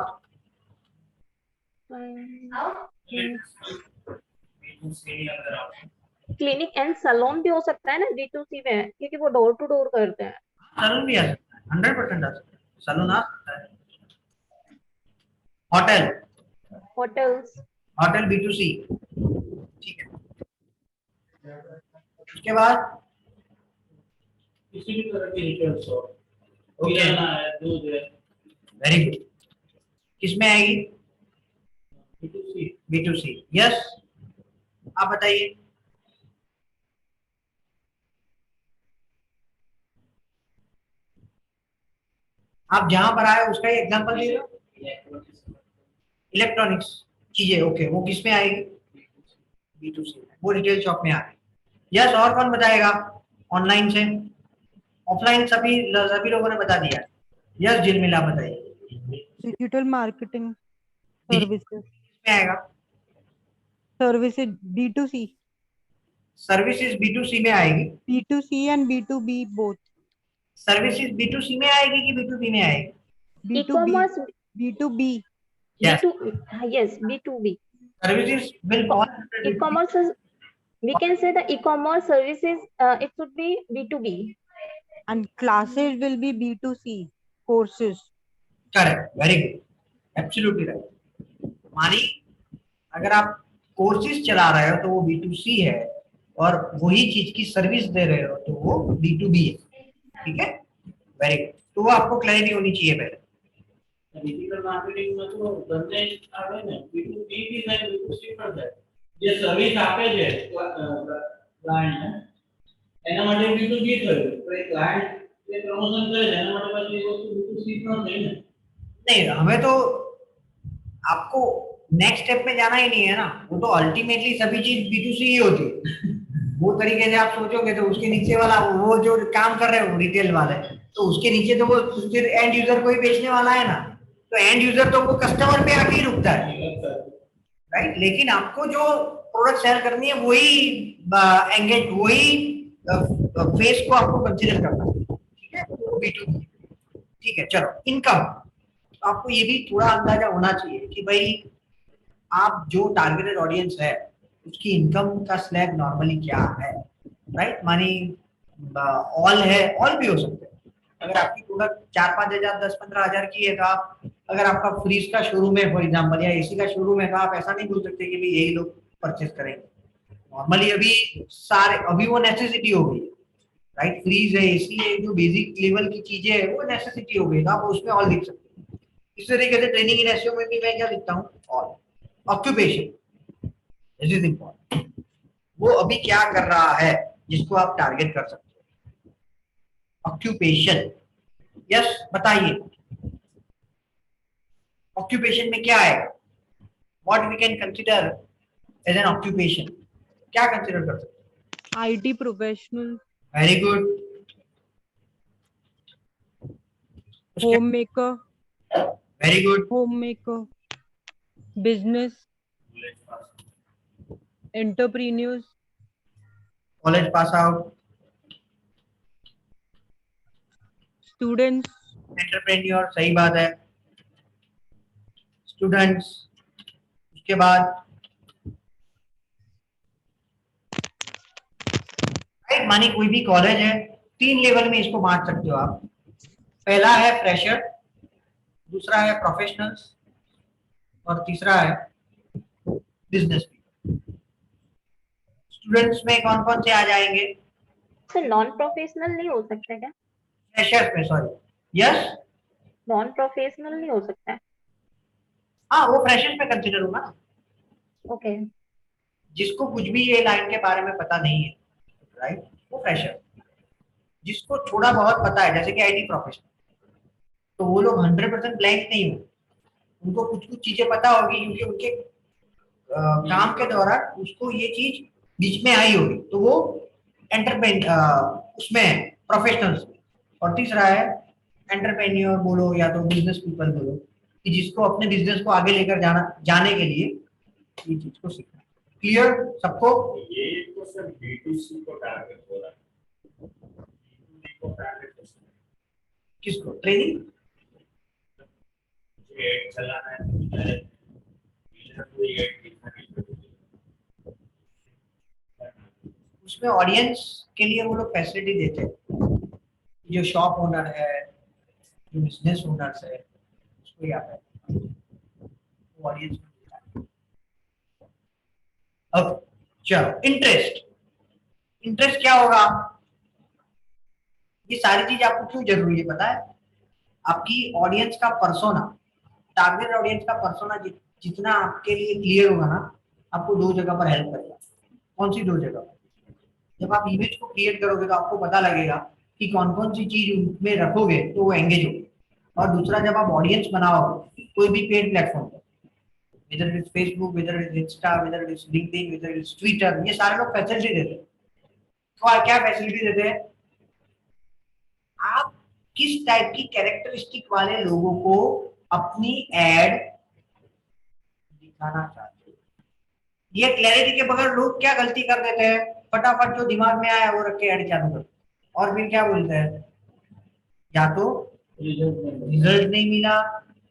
B2C अंदर आप क्लिनिक एंड सैलून भी हो सकता है ना B2C में, क्योंकि वो डोर टू डोर करते हैं। सलून भी आ सकता है, 100% आ सकता है, सलून आ सकता है। होटल, होटल्स, होटल B2C, ठीक है। उसके बाद किसी भी तरह की रिटेल शॉप, ओके, किराना है, दूध है, वेरी गुड, किसमें आएगी? B2C B2C, yes. आप बताइए। आप जहां पर आए उसका ही एग्जांपल दे दो। इलेक्ट्रॉनिक्स चीजें, ओके, वो किस में आएगी? B2C, वो रिटेल शॉप में आएगी। यस, और कौन बताएगा? ऑनलाइन से, ऑफलाइन सभी सभी लोगों ने बता दिया। यस, जिलमिला बताइए। डिजिटल मार्केटिंग डिजिटल सर्विसेज, में आएगा, सर्विसेज B2C, सर्विसेज B2C में आएगी। B2C and B2B both, services B2C में आएगी कि B2B में आएगी? B2B, e-commerce, B2B, yes, B2, yes, B2B. Services will fall under B2B। E-commerce is, we can say the e-commerce services, it should be B2B. and classes will be B2C, courses. Correct, very good, absolutely right. मानी, अगर आप courses चला रहे हो तो वो B2C है, और वही चीज की सर्विस दे रहे हो तो वो B2B है। ठीक है, वेरी गुड, तो वो आपको क्लैरिटी होनी चाहिए पहले। डिजिटल मार्केटिंग में तो ધંધે આવે ને B2B भी है, B2C પણ છે। જે સર્વિસ આપે છે ક્લાયન્ટ ને, એના માટે B2B થયું, તો એ ક્લાયન્ટ જે પ્રમોશન કરે છે એના માટે પછી એ વસ્તુ B2C પણ થઈ ને। नहीं, हमें तो आपको नेक्स्ट स्टेप में जाना ही नहीं है ना, वो तो अल्टीमेटली सभी चीज B2C ही होती है। वो तरीके से आप सोचोगे तो उसके नीचे वाला वो जो काम कर रहे हो रिटेल वाले, तो उसके नीचे तो वो फिर एंड यूजर को ही बेचने वाला है ना, तो एंड यूजर तो वो कस्टमर पे आके ही रुकता है, राइट। लेकिन आपको जो प्रोडक्ट सेल करनी है वही एंगेज, वही फेस को आपको कंसीडर करना है, ठीक है, वो B2B। ठीक है, चलो, इनकम, आपको ये भी थोड़ा अंदाजा होना चाहिए कि भाई आप जो टारगेटेड ऑडियंस है उसकी इनकम का स्लैब नॉर्मली क्या है, राइट। मानी ऑल है, ऑल भी हो सकते हैं। अगर आपकी प्रोडक्ट 4-5 हजार 10-15 हजार की है तो आप, अगर आपका फ्रीज का शोरूम है फॉर एग्जांपल, या एसी का शोरूम है, तो आप ऐसा नहीं बोल सकते कि भाई यही लोग परचेस करेंगे। नॉर्मली अभी सारे, अभी वो नेसेसिटी हो गई, राइट। फ्रीज है, एसी है, जो बेसिक लेवल की चीजें है वो नेसेसिटी हो गई, तो आप उसमें ऑल लिख सकते हैं। इस तरीके से ट्रेनिंग इन एसईओ में भी मैं क्या लिखता हूँ? All. Occupation, this is important, वो अभी क्या कर रहा है जिसको आप टारगेट कर सकते हो। ऑक्यूपेशन, यस, बताइए। ऑक्यूपेशन में क्या आएगा? What we can consider as an occupation? क्या कंसिडर कर सकते हैं? IT professional, very good. homemaker, very good. homemaker, business, entrepreneurs, college pass out, students, entrepreneur, सही बात है। स्टूडेंट्स, उसके बाद राइट, मानी कोई भी कॉलेज है, 3 लेवल में इसको बांट सकते हो आप। पहला है फ्रेशर, दूसरा है प्रोफेशनल्स, और तीसरा है बिजनेस। स्टूडेंट्स में कौन कौन से आ जाएंगे? सर नॉन प्रोफेशनल नहीं हो सकता क्या? फ्रेशर्स में, सॉरी, यस। नॉन प्रोफेशनल नहीं हो सकता है? हाँ, वो फ्रेशर्स में कंसिडर होगा। ओके। जिसको कुछ भी ये लाइन के बारे में पता नहीं है, राइट, वो फ्रेशर। जिसको थोड़ा बहुत पता है, जैसे कि आईटी प्रोफेशनल, तो वो लोग 100% ब्लैंक नहीं हो, उनको कुछ कुछ चीजें पता होगी, क्योंकि उनके काम के दौरान उसको ये चीज बीच में आई होगी, तो वो एंटरप्रेन उसमें प्रोफेशनल्स में। और तीसरा है एंटरप्रेन्योर बोलो या तो बिजनेस पीपल बोलो, कि जिसको अपने बिजनेस को आगे लेकर जाने के लिए ये चीज को सीखना। क्लियर सबको? ये तो सर B2C को टारगेट हो रहा है, B2B को टारगेट किसको? ट्रेनिंग? एड चलाना है, कोई एड दिखा नहीं, उसमें ऑडियंस के लिए वो लोग फैसिलिटी देते हैं। जो शॉप ओनर है, जो बिजनेस ओनर्स है, उसको यहाँ पे वो ऑडियंस। ओके, चलो, इंटरेस्ट। इंटरेस्ट क्या होगा? ये सारी चीज आपको क्यों जरूरी है पता है? आपकी ऑडियंस का पर्सोना, टारगेट ऑडियंस का पर्सोना जितना आपके लिए क्लियर होगा ना, आपको 2 जगह पर हेल्प करेगा। कौन सी 2 जगह? जब आप इमेज को क्रिएट करोगे तो आपको पता लगेगा कि कौन कौन सी चीज उनमें रखोगे तो वो एंगेज होगी। और दूसरा, जब आप ऑडियंस बनाओगे कोई भी पेड प्लेटफॉर्म पर, whether it is Facebook, whether it is Insta, whether it is LinkedIn, whether it is Twitter, ये सारे लोग फैसिलिटी देते हैं। तो क्या फैसिलिटी देते हैं? आप किस टाइप की कैरेक्टरिस्टिक वाले लोगों को अपनी एड दिखाना चाहते हो, ये क्लैरिटी के बगैर लोग क्या गलती कर देते हैं, फटाफट जो दिमाग में आया वो रख के ऐड चालू करते, और फिर क्या बोलते हैं, या तो रिजल्ट नहीं मिला,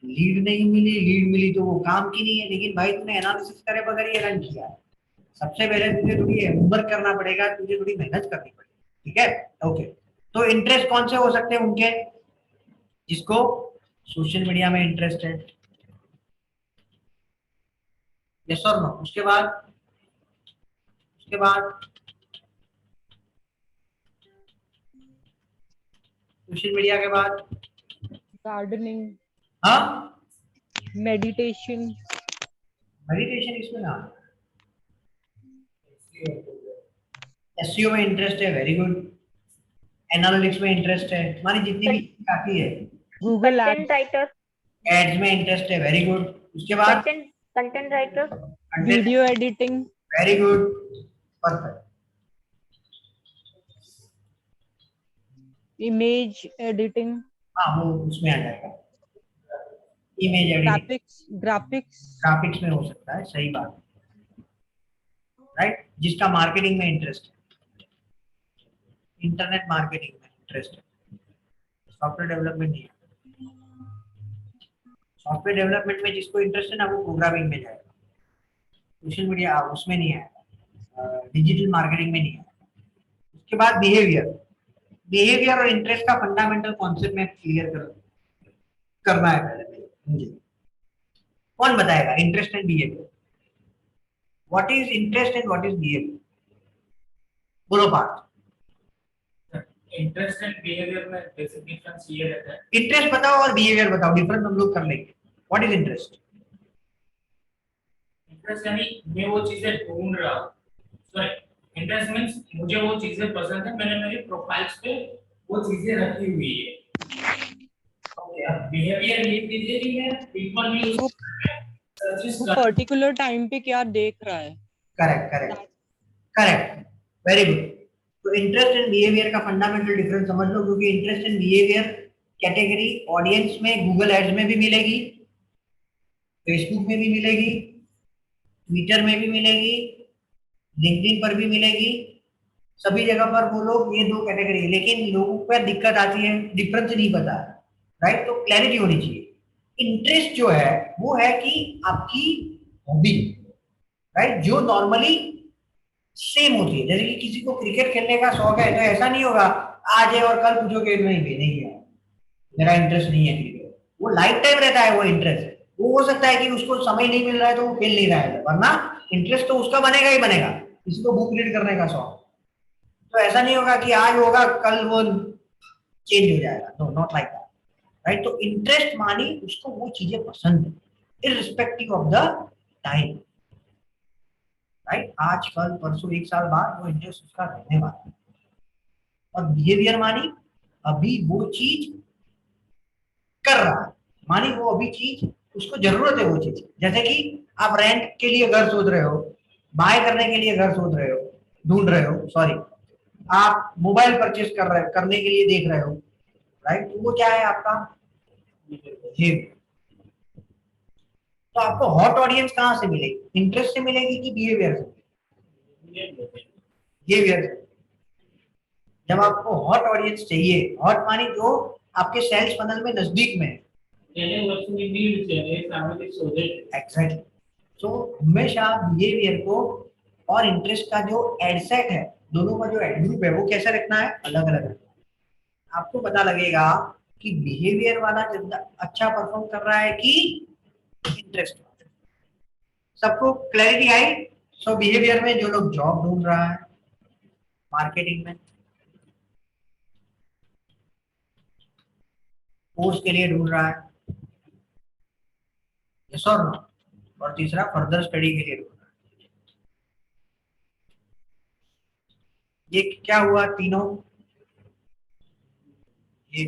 लीड नहीं मिली, लीड मिली तो वो काम की नहीं है, लेकिन भाई तूने एनालिसिस करे बगैर ये रन किया है। सबसे पहले तुझे थोड़ी होमवर्क करना पड़ेगा, तुझे थोड़ी मेहनत करनी पड़ेगी, ठीक है? ओके, तो इंटरेस्ट कौन से हो सकते हैं उनके? जिसको सोशल मीडिया में इंटरेस्ट है, यस और नो? उसके बाद सोशल मीडिया के बाद gardening, हाँ, meditation, मेडिटेशन इसमें ना, एसईओ में इंटरेस्ट है, वेरी गुड। एनालिटिक्स में इंटरेस्ट है, हमारी जितनी भी काफी है। Google content Ads, writer, ads में इंटरेस्ट है, वेरी गुड। उसके बाद content writer, video editing, very good, perfect. image editing, हाँ, वो उसमें आ जाएगा, इमेज एडिटिंग, graphics, ग्राफिक्स में हो सकता है, सही बात, राइट। जिसका मार्केटिंग में इंटरेस्ट है, इंटरनेट मार्केटिंग में इंटरेस्ट है, सॉफ्टवेयर डेवलपमेंट नहीं है। सॉफ्टवेयर डेवलपमेंट में जिसको इंटरेस्ट है ना, वो प्रोग्रामिंग में जाएगा, सोशल मीडिया उसमें नहीं आएगा, डिजिटल मार्केटिंग में नहीं आएगा। उसके बाद बिहेवियर और इंटरेस्ट का फंडामेंटल कॉन्सेप्ट में क्लियर करना है पहले मुझे। कौन बताएगा interest and behaviour? What is interest and what is behaviour? बोलो पार्थ। इंटरेस्ट एंड बिहेवियर में बेसिक डिफरेंस ये रहता है। इंटरेस्ट बताओ और बिहेवियर बताओ, डिफरेंस हम लोग कर लेंगे। What is interest? इंटरेस्ट यानी मैं वो चीजें ढूंढ रहा हूँ, सॉरी इंटरेस्ट मींस मुझे वो चीजें पसंद है, मैंने मेरी प्रोफाइल्स पे वो चीजें रखी हुई है। बिहेवियर बेसिकली है पीपल यूज वो पर्टिकुलर टाइम पे क्या देख रहा है। Correct correct correct, very good. तो इंटरेस्ट एंड बिहेवियर का फंडामेंटल डिफरेंस समझ लो, क्योंकि interest and behaviour category audience में गूगल एड्स में भी मिलेगी, फेसबुक में भी मिलेगी, ट्विटर में भी मिलेगी, लिंक्डइन पर भी मिलेगी, सभी जगह पर वो लोग ये दो कैटेगरी है। लेकिन लोगों पर दिक्कत आती है, डिफरेंस नहीं पता है, राइट। तो क्लैरिटी होनी चाहिए। इंटरेस्ट जो है वो है कि आपकी हॉबी, राइट, जो नॉर्मली सेम होती है। जैसे कि किसी को क्रिकेट खेलने का शौक है, तो ऐसा नहीं होगा आज है और कल पूछोगे नहीं है मेरा इंटरेस्ट नहीं है क्रिकेट। वो लाइफ टाइम रहता है वो इंटरेस्ट। वो हो सकता है कि उसको समय नहीं मिल रहा है तो वो खेल नहीं रहा है, वरना इंटरेस्ट तो उसका बनेगा ही बनेगा। किसी को बुक रीड करने का शौक, तो ऐसा नहीं होगा कि आज होगा कल वो चेंज हो जाएगा, no not like that, right. तो इंटरेस्ट मानी उसको वो चीजें पसंद है irrespective of the time, right. आज कल परसों एक साल बाद वो इंटरेस्ट उसका रहने वाला है। और बिहेवियर मानी अभी वो चीज कर रहा है, मानी वो अभी चीज उसको जरूरत है वो चीज। जैसे कि आप रेंट के लिए घर सोच रहे हो, बाय करने के लिए घर सोच रहे हो, ढूंढ रहे हो, सॉरी, आप मोबाइल परचेज कर रहे हो, करने के लिए देख रहे हो, राइट। तो वो क्या है आपका बिहेवियर। तो आपको हॉट ऑडियंस कहाँ से मिलेगी? इंटरेस्ट से मिलेगी कि बिहेवियर से? बिहेवियर से। जब आपको हॉट ऑडियंस चाहिए, हॉट मानी जो आपके सेल्स फनल में नजदीक में, एग्जैक्टली। तो हमेशा बिहेवियर को और इंटरेस्ट का जो एडसेट है, दोनों का जो एड ग्रुप है, वो कैसे रखना है? अलग अलग रखना है। आपको पता लगेगा कि बिहेवियर वाला ज्यादा अच्छा परफॉर्म कर रहा है कि इंटरेस्ट। सबको क्लैरिटी आई? सो बिहेवियर में जो लोग जॉब ढूंढ रहा है, मार्केटिंग में, कोर्स के लिए ढूंढ रहा है, यस और नो, और तीसरा फर्दर स्टडी के लिए ढूंढ रहा है। ये क्या हुआ तीनों? ये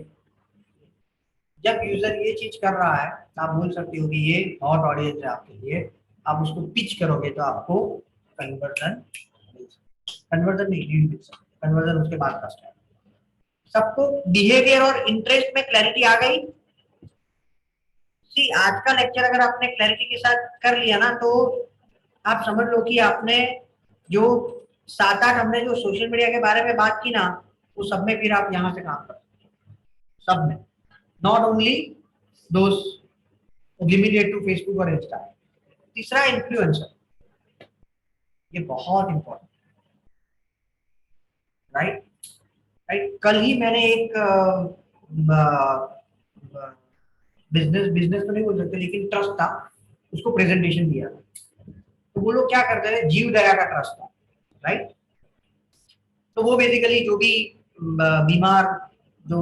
जब यूजर ये चीज कर रहा है, आप बोल सकते हो कि ये हॉट ऑडियंस है आपके लिए। आप उसको पिच करोगे तो आपको कन्वर्जन नहीं, लीड मिल सकता है। कन्वर्जन उसके बाद का स्टेप। सबको बिहेवियर और इंटरेस्ट में क्लैरिटी आ गई? सी, आज का लेक्चर अगर आपने क्लैरिटी के साथ कर लिया ना, तो आप समझ लो कि आपने जो 7-8 हमने जो सोशल मीडिया के बारे में बात की ना, वो सब में फिर आप यहाँ से काम कर सकते हो, सब में, not only those limited to Facebook और इंस्टा। तीसरा इन्फ्लुएंसर, ये बहुत इंपॉर्टेंट, राइट राइट। कल ही मैंने एक बिजनेस तो नहीं बोल सकते, लेकिन ट्रस्ट था, उसको प्रेजेंटेशन दिया। तो वो लोग क्या करते थे, जीव दया का ट्रस्ट था, राइट। तो वो बेसिकली जो भी बीमार जो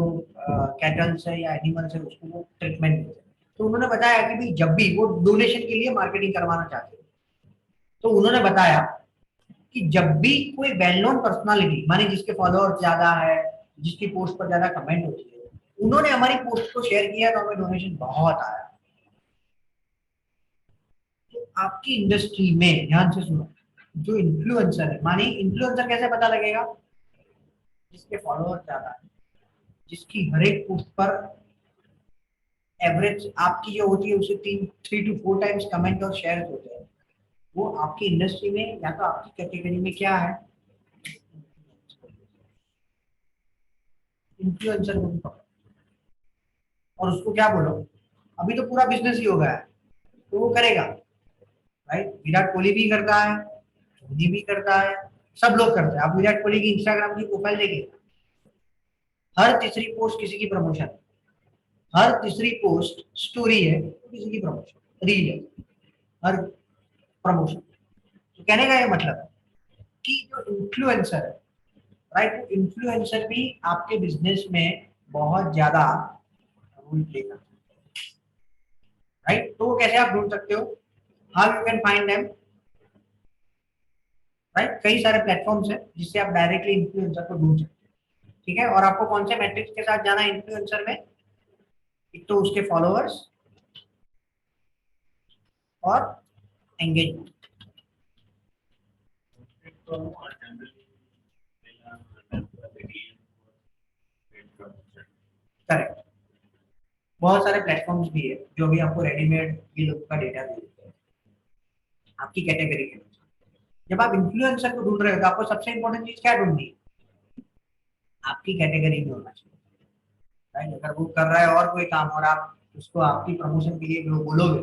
कैटल्स है या एनिमल्स है, उसको वो ट्रीटमेंट देते हैं। तो उन्होंने बताया कि भाई जब भी वो डोनेशन के लिए मार्केटिंग करवाना चाहते हैं, तो उन्होंने बताया कि जब भी कोई वेल नोन पर्सनालिटी, माने जिसके फॉलोअर्स ज्यादा है, जिसकी पोस्ट पर ज्यादा कमेंट होती है, उन्होंने हमारी पोस्ट को शेयर किया तो हमें डोनेशन बहुत आया। तो आपकी इंडस्ट्री में ध्यान से सुनो, जो इन्फ्लुएंसर है, माने इन्फ्लुएंसर कैसे पता लगेगा? जिसके फॉलोअर ज्यादा है, जिसकी हर एक पोस्ट पर एवरेज आपकी जो होती है उसे 3 to 4 टाइम्स कमेंट और शेयर होते हैं, वो आपकी इंडस्ट्री में या तो आपकी कैटेगरी में क्या है, इन्फ्लुएंसर को भी पकड़ो और उसको क्या बोलो, अभी तो पूरा बिजनेस ही हो गया है, तो वो करेगा, राइट। विराट कोहली भी करता है, धोनी भी करता है, सब लोग करते हैं। आप विराट कोहली की इंस्टाग्राम की प्रोफाइल देखिए, हर तीसरी पोस्ट किसी की प्रमोशन, हर तीसरी पोस्ट स्टोरी है किसी की प्रमोशन, रील है, हर प्रमोशन। तो कहने का ये मतलब है कि जो इन्फ्लुएंसर है, राइट, इन्फ्लुएंसर भी आपके बिजनेस में बहुत ज्यादा रोल प्ले करता है, राइट। तो वो कैसे आप ढूंढ सकते हो? How you can find them, right. कई सारे प्लेटफॉर्म्स हैं जिससे आप डायरेक्टली इन्फ्लुएंसर को ढूंढ सकते हो, ठीक है। और आपको कौन से मैट्रिक्स के साथ जाना है इन्फ्लुएंसर में? एक तो उसके फॉलोअर्स और एंगेजमेंट। तो जनरली करेक्ट। बहुत सारे प्लेटफॉर्म्स भी है जो भी आपको रेडीमेड ये लोग का डेटा दे देते हैं आपकी कैटेगरी के अनुसार। जब आप इन्फ्लुएंसर को ढूंढ रहे हो तो आपको सबसे इंपॉर्टेंट चीज क्या ढूंढनी है? आपकी कैटेगरी में होना चाहिए, राइट? अगर वो कर रहा है और कोई काम और आप उसको आपकी प्रमोशन के लिए जो बोलोगे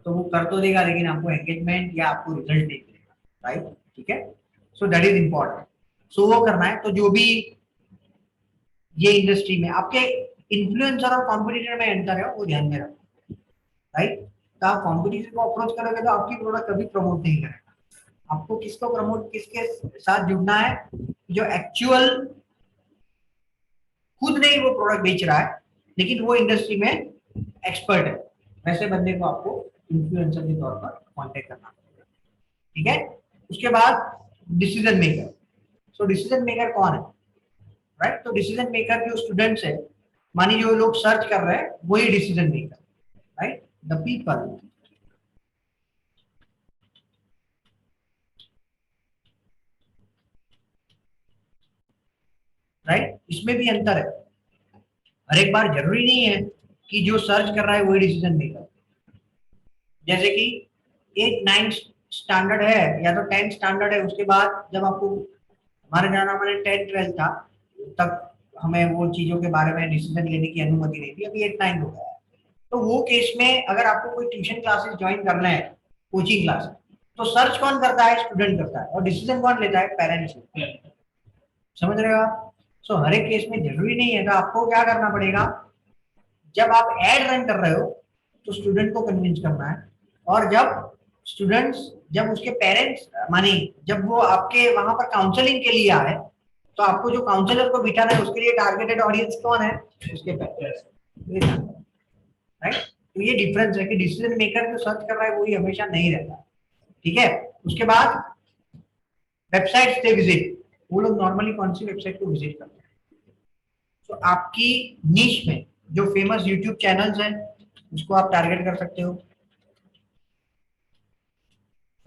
तो वो कर तो देगा लेकिन आपको एंगेजमेंट या आपको रिजल्ट नहीं देगा, राइट? ठीक है, सो दैट इज इम्पोर्टेंट। सो वो करना है तो जो भी ये इंडस्ट्री में आपके इन्फ्लुएंसर और कॉम्पिटिटर में अंतर है वो ध्यान में रखो, राइट? तो आप कॉम्पिटिटर को अप्रोच करोगे तो आपकी प्रोडक्ट कभी प्रमोट नहीं करेगा। आपको किसको प्रमोट, किसके साथ जुड़ना है? जो एक्चुअल खुद नहीं वो प्रोडक्ट बेच रहा है लेकिन वो इंडस्ट्री में एक्सपर्ट है, वैसे बंदे को आपको इन्फ्लुएंसर के तौर पर कांटेक्ट करना पड़ेगा। ठीक है, उसके बाद decision maker. So decision maker कौन है, राइट? तो डिसीजन मेकर जो स्टूडेंट्स है, मानी जो लोग सर्च कर रहे हैं वही decision maker, right? The people right, इसमें भी अंतर है। हर एक बार जरूरी नहीं है कि जो सर्च कर रहा है वही डिसीजन मेकर। जैसे कि 8-9 स्टैंडर्ड है या तो 10 स्टैंडर्ड है, उसके बाद जब आपको हमारे जाना मैंने 10-12 था तब हमें वो चीजों के बारे में डिसीजन लेने की अनुमति नहीं थी, अभी 8-9 हो गया है। तो वो केस में अगर आपको कोई ट्यूशन क्लासेस ज्वाइन करना है, कोचिंग क्लास, तो सर्च कौन करता है? स्टूडेंट करता है। और डिसीजन कौन लेता है? पेरेंट्स। समझ रहे हो आप? सो हर एक केस में जरूरी नहीं है। तो आपको क्या करना पड़ेगा, जब आप एड रन कर रहे हो तो स्टूडेंट को कन्विंस करना है, और जब उसके पेरेंट्स माने जब वो आपके वहां पर काउंसलिंग के लिए आए तो आपको जो काउंसलर को बिठाना है उसके लिए टारगेटेड ऑडियंस कौन है? उसके पेरेंट्स, राइट? तो ये डिफरेंस है कि डिसीजन मेकर जो सर्च कर रहा है वही हमेशा नहीं रहता। ठीक है, उसके बाद वेबसाइट से विजिट। वो लोग नॉर्मली कौन सी वेबसाइट को विजिट करते हैं? तो आपकी नीश में जो फेमस यूट्यूब चैनल्स हैं उसको आप टारगेट कर सकते हो।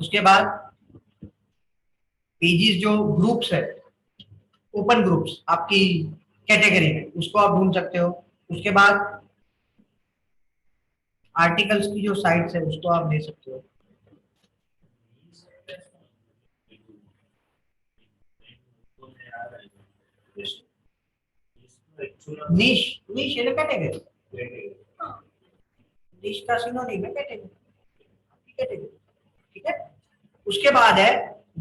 उसके बाद पेजेस जो ग्रुप्स है, ओपन ग्रुप्स आपकी कैटेगरी में, उसको आप ढूंढ सकते हो। उसके बाद आर्टिकल्स की जो साइट्स है उसको आप दे सकते हो। नीश, नीश है ना कैटेगरी, नीश का सिनोनिम है कैटेगरी। ठीक है, उसके बाद है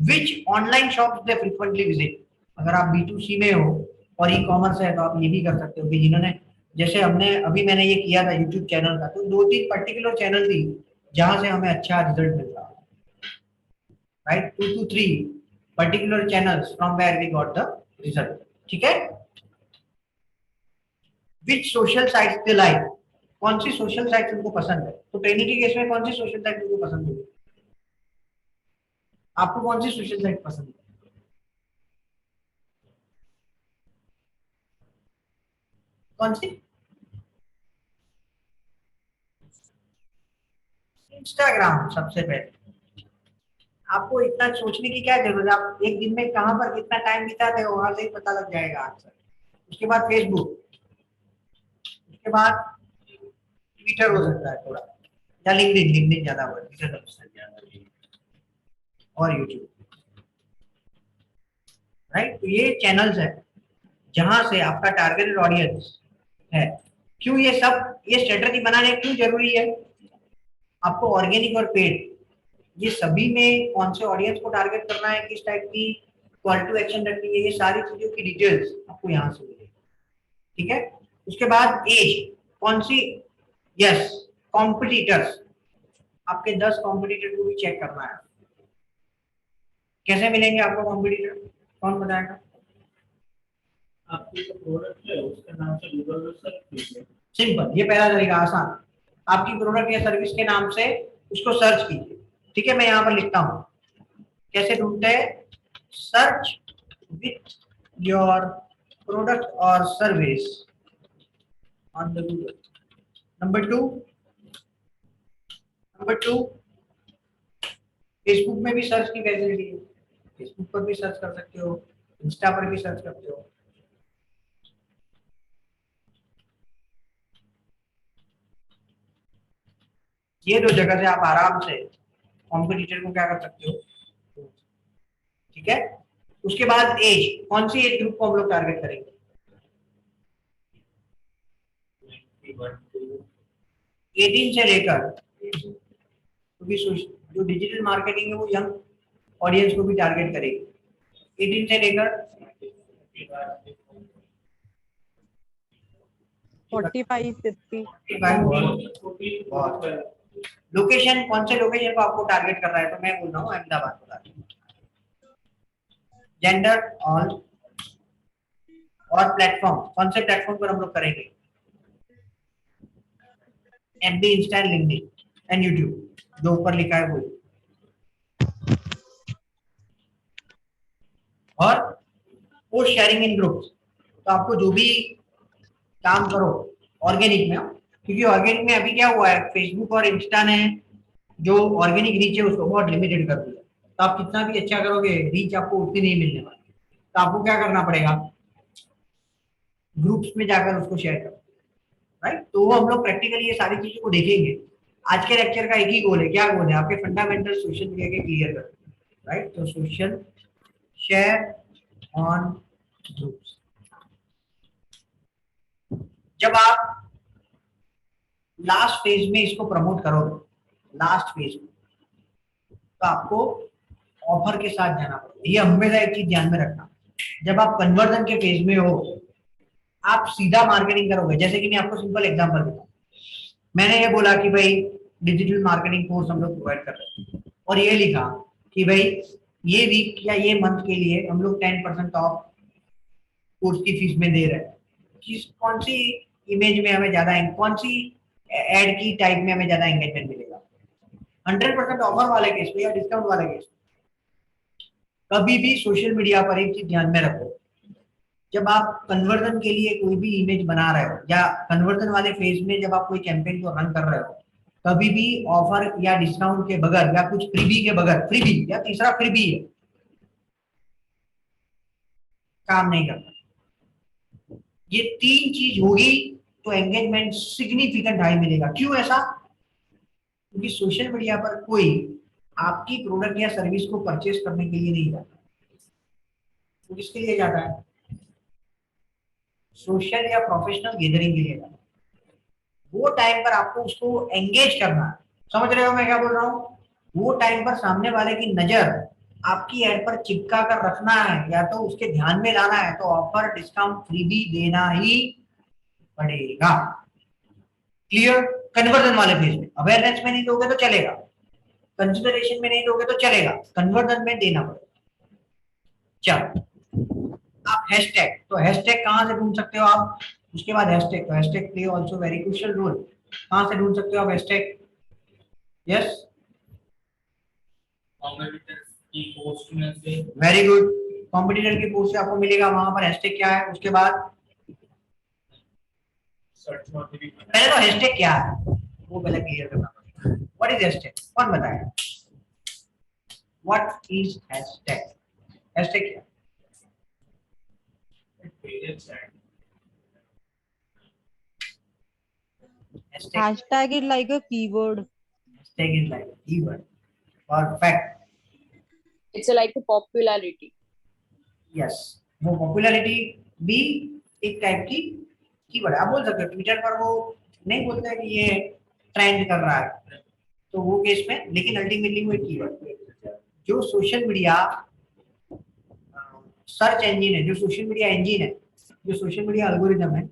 which online shops they frequently visit. अगर आप B2C में हो और ई कॉमर्स है तो आप ये भी कर सकते हो कि जिन्होंने, जैसे मैंने ये किया था यूट्यूब चैनल का, तो 2-3 पर्टिकुलर चैनल थी जहां से हमें अच्छा रिजल्ट मिल रहा है, right? 2 to 3 particular channels from where we got the result. ठीक है, which social sites they like. कौन सी सोशल साइट उनको पसंद है? तो ट्रेनिंग के केस में कौन सी सोशल साइट उनको पसंद होगी? आपको कौन सी सोशल साइट पसंद है? कौन सी? इंस्टाग्राम सबसे पहले। आपको इतना सोचने की क्या जरूरत है? आप एक दिन में कहां पर कितना टाइम बिताते हो वहां से ही पता लग जाएगा आंसर। उसके बाद फेसबुक, उसके बाद ट्विटर हो सकता है थोड़ा, या लिंक्डइन ज्यादा हुआ, ट्विटर सबसे ज्यादा, और यूट्यूब, राइट? तो ये चैनल्स है जहां से आपका टारगेटेड ऑडियंस है। क्यों ये स्ट्रेटजी बनाने क्यों जरूरी है? आपको ऑर्गेनिक और पेड ये सभी में कौन से ऑडियंस को टारगेट करना है, किस टाइप की कॉल टू एक्शन रखनी है, ये सारी चीजों की डिटेल्स आपको यहाँ से मिलेगी। ठीक है, उसके बाद एज, कौन सी, यस, कॉम्पिटिटर्स, आपके 10 कॉम्पिटिटर को भी चेक करना है। कैसे मिलेंगे आपको कॉम्पिटिटर, कौन बताएगा? आपकी जो प्रोडक्ट है उसके नाम से गूगल में सर्च कीजिए। सिंपल, ये पहला तरीका आसान। आपकी प्रोडक्ट या सर्विस के नाम से उसको सर्च कीजिए। ठीक है, मैं यहाँ पर लिखता हूँ कैसे ढूंढते हैं। सर्च विथ योर प्रोडक्ट और service on the Google. Number two Facebook में भी सर्च की फैसिलिटी है, फेसबुक पर भी सर्च कर सकते हो, इंस्टा पर भी सर्च करते हो। ये दो जगह से आप आराम से कॉम्पिटिटर को क्या कर सकते हो, ठीक है। उसके बाद एज, कौन सी एज ग्रुप को हम लोग टारगेट करेंगे? 18 से लेकर, क्योंकि जो डिजिटल मार्केटिंग है वो यंग ऑडियंस को भी टारगेट करेगी। 18 से लेकर 45, 50। लोकेशन, कौन से लोकेशन को आपको टारगेट कर रहा है? तो मैं बोल रहा हूँ अहमदाबाद को टारगेट। जेंडर ऑल और प्लेटफॉर्म, कौन से प्लेटफॉर्म पर हम लोग करेंगे? FB, Insta, LinkedIn and YouTube, जो ऊपर लिखा है वो। और पोस्ट शेयरिंग इन ग्रुप्स, तो आपको जो भी काम करो ऑर्गेनिक में, क्योंकि ऑर्गेनिक में अभी क्या हुआ है, फेसबुक और इंस्टा ने जो ऑर्गेनिक रीच है उसको बहुत लिमिटेड कर दिया। तो आप कितना भी अच्छा करोगे, रीच आपको उतनी नहीं मिलने वाली। तो आपको क्या करना पड़ेगा, ग्रुप्स में जाकर उसको शेयर करो, राइट। तो वो हम लोग प्रैक्टिकली ये सारी चीजों को देखेंगे। आज के लेक्चर का एक ही गोल है, क्या गोल है? आपके फंडामेंटल सोशल मीडिया के क्लियर कर, राइट। तो सोशल शेयर ऑन ग्रुप्स, जब आप लास्ट फेज में इसको प्रमोट करोगे, लास्ट फेज में, तो आपको ऑफर के साथ जाना पड़ेगा। ये हमेशा एक चीज ध्यान में रखना, जब आप कन्वर्जन के फेज में हो, आप सीधा मार्केटिंग करोगे। जैसे कि मैं आपको सिंपल एग्जांपल देता हूँ, मैंने ये बोला कि भाई डिजिटल मार्केटिंग कोर्स हम लोग प्रोवाइड कर रहे हैं, और ये लिखा कि भाई ये वीक या ये मंथ के लिए हम लोग 10% ऑफ कोर्स की फीस में दे रहे हैं। किस, कौन सी इमेज में हमें ज्यादा, कौन सी एड की टाइप में हमें ज्यादा एंगेजमेंट मिलेगा? 100% ऑफर वाले केस में या डिस्काउंट वाले केस में? कभी भी सोशल मीडिया पर एक चीज ध्यान में रखो, जब आप कन्वर्जन के लिए कोई भी इमेज बना रहे हो या कन्वर्जन वाले फेज में जब आप कोई कैंपेन को रन कर रहे हो, कभी भी ऑफर या डिस्काउंट के बगैर या कुछ फ्रीबी के बगैर, फ्रीबी या तीसरा फ्रीबी है, काम नहीं करता। ये तीन चीज होगी तो एंगेजमेंट सिग्निफिकेंट हाई मिलेगा। क्यों ऐसा? क्योंकि सोशल मीडिया पर कोई आपकी प्रोडक्ट या सर्विस को परचेस करने के लिए नहीं जाता, तो किसके लिए जाता है? सोशल या प्रोफेशनल गैदरिंग के लिए जाता है। वो टाइम पर आपको उसको एंगेज करना है। समझ रहे हो मैं क्या बोल रहा हूँ? वो टाइम पर सामने वाले की नजर आपकी एड पर चिपका कर रखना है, या तो उसके ध्यान में लाना है, तो ऑफर, डिस्काउंट, फ्रीबी देना ही पड़ेगा। क्लियर? कन्वर्जन वाले फेज में अवेयरनेस में नहीं दोगे तो चलेगा, कंसिडरेशन में नहीं दोगे तो चलेगा, कन्वर्जन में देना पड़ेगा। चलो, आप हैशटैग, तो हैशटैग कहां से ढूंढ सकते हो आप? उसके बाद हैशटैग, तो hashtag play also very crucial role. कहां से ढूंढ सकते हो आप हैशटैग? यस, की पोस्ट में से वेरी गुड। कॉम्पिटिटर की पोस्ट से आपको मिलेगा, वहां पर हैशटैग क्या है। उसके बाद सर्च में भी पहले तो हैशटैग क्या है वो पहले क्लियर करना पड़ेगा। What is hashtag? कौन बताएगा? What is hashtag? हैशटैग क्या? पेजेस है। Hashtag, Hashtag is like a keyword. Hashtag is like keyword. Perfect, It's like a popularity. Yes. वो पॉपुलैरिटी भी एक टाइप की कीवर्ड है। आप बोल सकते हो ट्विटर पर वो नहीं बोलते हैं कि ये ट्रेंड कर रहा है, तो वो केस में, लेकिन अल्टीमेटली वो एक कीवर्ड। जो सोशल मीडिया सर्च इंजन है, जो सोशल मीडिया इंजन है, जो सोशल मीडिया एल्गोरिथम है,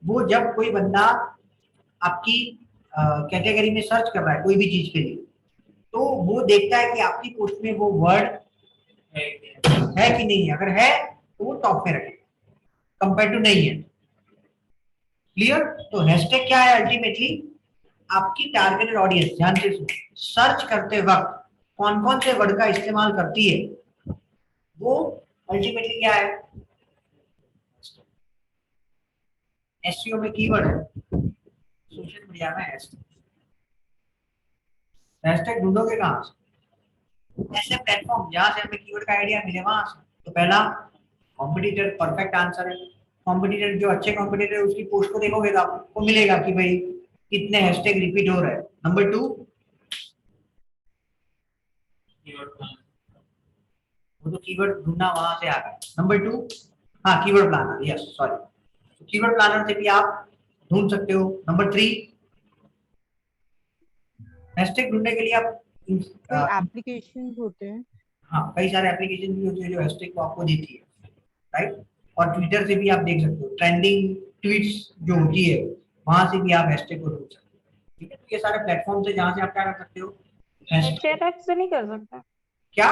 वो जब कोई बंदा आपकी कैटेगरी में सर्च कर रहा है कोई भी चीज के लिए, तो वो देखता है कि आपकी पोस्ट में वो वर्ड है कि नहीं है। अगर है तो वो टॉप में रखेगा, कंपेयर टू नहीं है। क्लियर? तो हैशटैग क्या है? अल्टीमेटली आपकी टारगेटेड ऑडियंस, ध्यान से सुनो, सर्च करते वक्त कौन कौन से वर्ड का इस्तेमाल करती है, वो अल्टीमेटली क्या है? एसईओ में कीवर्ड है। सोशल मीडिया में हैशटैग ढूंढोगे कहाँ से? ऐसे प्लेटफॉर्म जहाँ से हमें कीवर्ड का आइडिया मिले वहां से। तो पहला कॉम्पिटिटर, परफेक्ट आंसर है। कॉम्पिटिटर जो अच्छे कॉम्पिटिटर है उसकी पोस्ट को देखोगे तो आपको मिलेगा कि भाई कितने हैशटैग रिपीट हो रहे हैं। नंबर 2, वो तो कीवर्ड ढूंढना वहां से आ गया। नंबर 2, हाँ keyword planner, yes sorry, keyword planner से भी आप ढूंढ सकते हो। नंबर 3, हैशटैग ढूंढने के लिए आप कोई एप्लीकेशन होते हैं? हाँ कई सारे एप्लीकेशन भी होते हैं जो हैशटैग को आपको देती है, राइट। और ट्विटर से भी आप देख सकते हो, ट्रेंडिंग ट्वीट्स जो होती है वहां से भी आप हैशटैग को ढूंढ सकते हो। ठीक है, तो ये सारे प्लेटफॉर्म से जहां से आप क्या कर सकते हो, हैशटैग। HRF से नहीं कर सकता? क्या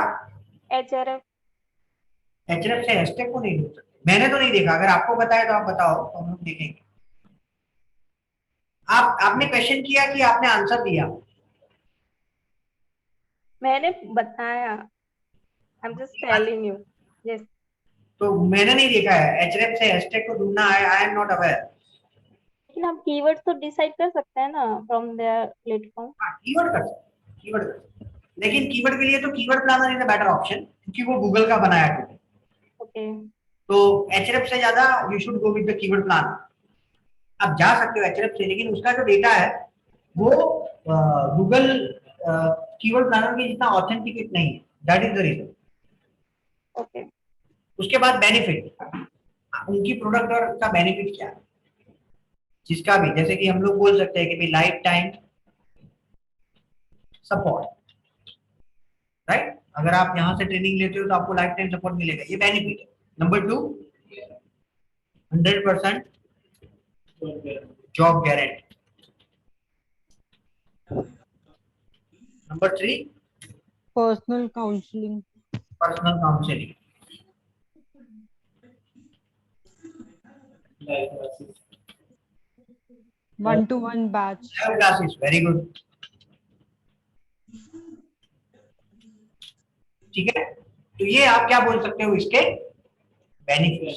HRF? एचएफ से हैशटैग को नहीं ढूंढ सकते? मैंने तो नहीं देखा, अगर आपको बताया तो आप बताओ तो हम लोग देखेंगे। आपने क्वेश्चन किया कि आपने आंसर दिया? मैंने बताया, I am just telling you. Yes. तो मैंने नहीं देखा है एचएफ से हैशटैग को ढूंढना। I am not aware. लेकिन हम कीवर्ड तो डिसाइड कर सकते हैं ना फ्रॉम देयर प्लेटफॉर्म। कीवर्ड कर सकते हैं, कीवर्ड कर सकते हैं। लेकिन कीवर्ड के लिए तो keyword planner is a better option क्योंकि वो गूगल का बनाया है। ओके। तो एचएफ से ज्यादा you should go with the keyword planner. आप जा सकते हो एचएफ से, लेकिन उसका जो डेटा है वो गूगल कीवर्ड प्लानर के जितना ऑथेंटिकेट नहीं है। That is the reason. Okay. उसके बाद बेनिफिट, उनकी प्रोडक्ट और का बेनिफिट क्या है, जिसका भी, जैसे कि हम लोग बोल सकते हैं कि भाई लाइफ टाइम सपोर्ट, राइट। अगर आप यहाँ से ट्रेनिंग लेते हो तो आपको लाइफ टाइम सपोर्ट मिलेगा, ये बेनिफिट है। Number 2, 100% job guarantee. Number 3, personal counselling. Personal counselling. One to one batch. Live classes, very good. ठीक है, तो ये आप क्या बोल सकते हो इसके बेनिफिट।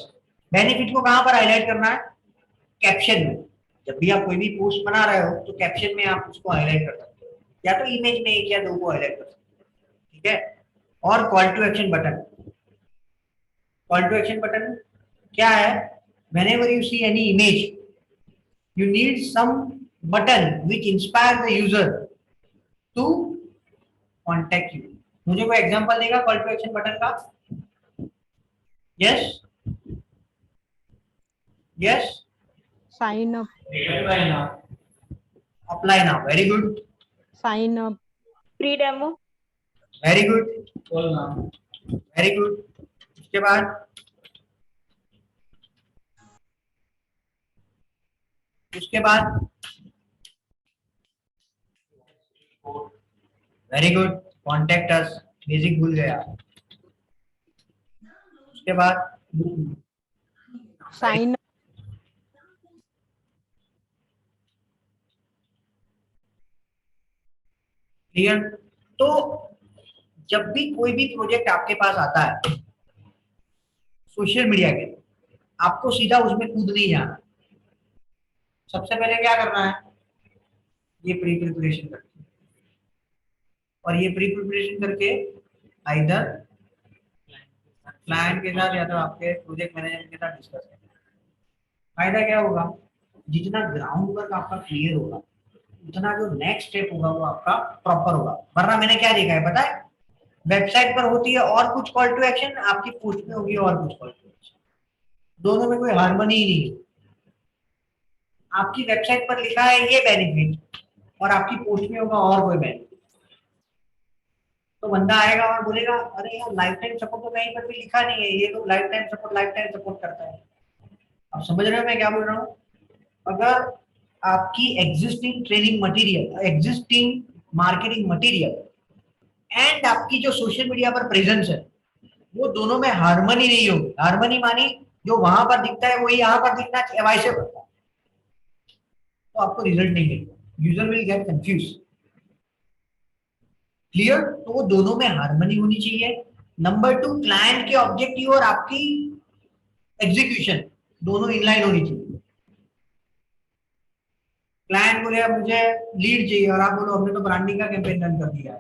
बेनिफिट को कहां पर हाईलाइट करना है? कैप्शन में। जब भी आप कोई भी पोस्ट बना रहे हो तो कैप्शन में आप उसको हाईलाइट कर सकते हो, या तो इमेज में एक या दो को हाईलाइट कर सकते हो। ठीक है, और call to action button. Call to action button क्या है? whenever you see any image you need some button which inspire the user to contact you. मुझे कोई एग्जांपल देगा कॉल टू एक्शन बटन का? Yes yes. Sign up. Apply now, very good, Sign up. Free demo. Very good, very good. उसके बाद very good, contact us, basic भूल गया। उसके बाद Sign up. क्लियर। तो जब भी कोई भी प्रोजेक्ट आपके पास आता है सोशल मीडिया के, आपको सीधा उसमें कूद नहीं जाना। सबसे पहले क्या करना है? ये प्री प्रिपरेशन करके, और ये प्री प्रिपरेशन करके आइदर क्लाइंट के साथ या तो आपके प्रोजेक्ट मैनेजर के साथ डिस्कस करना। फायदा क्या होगा? जितना ग्राउंड वर्क आपका क्लियर होगा उतना जो नेक्स्ट स्टेप होगा वो आपका प्रॉपर होगा। वरना मैंने क्या देखा है पता है, वेबसाइट पर होती है और कुछ कॉल टू एक्शन, आपकी पोस्ट में होगी और कुछ कॉल टू एक्शन, दोनों में कोई हार्मनी ही नहीं है। आपकी वेबसाइट पर लिखा है ये बेनिफिट और आपकी पोस्ट में होगा और कोई बेनिफिट, तो बंदा आएगा और बोलेगा अरे यार लाइफ टाइम सपोर्ट तो कहीं पर भी लिखा नहीं है, ये तो लाइफ टाइम सपोर्ट करता है। आप समझ रहे हो मैं क्या बोल रहा हूँ? अगर आपकी existing training material, existing marketing material and आपकी जो सोशल मीडिया पर प्रेजेंस है वो दोनों में हार्मनी नहीं होगी। हार्मनी मानी जो वहां पर दिखता है वही यहाँ पर दिखना चाहिए, वैसे पड़ता है, तो आपको रिजल्ट नहीं मिलेगा, user will get confuse. Clear? तो वो दोनों में हार्मनी होनी चाहिए। नंबर 2, क्लाइंट के ऑब्जेक्टिव और आपकी एग्जीक्यूशन दोनों इनलाइन होनी चाहिए। क्लाइंट बोले अब मुझे लीड चाहिए और आप बोलो हमने तो ब्रांडिंग का कैंपेन रन कर दिया है,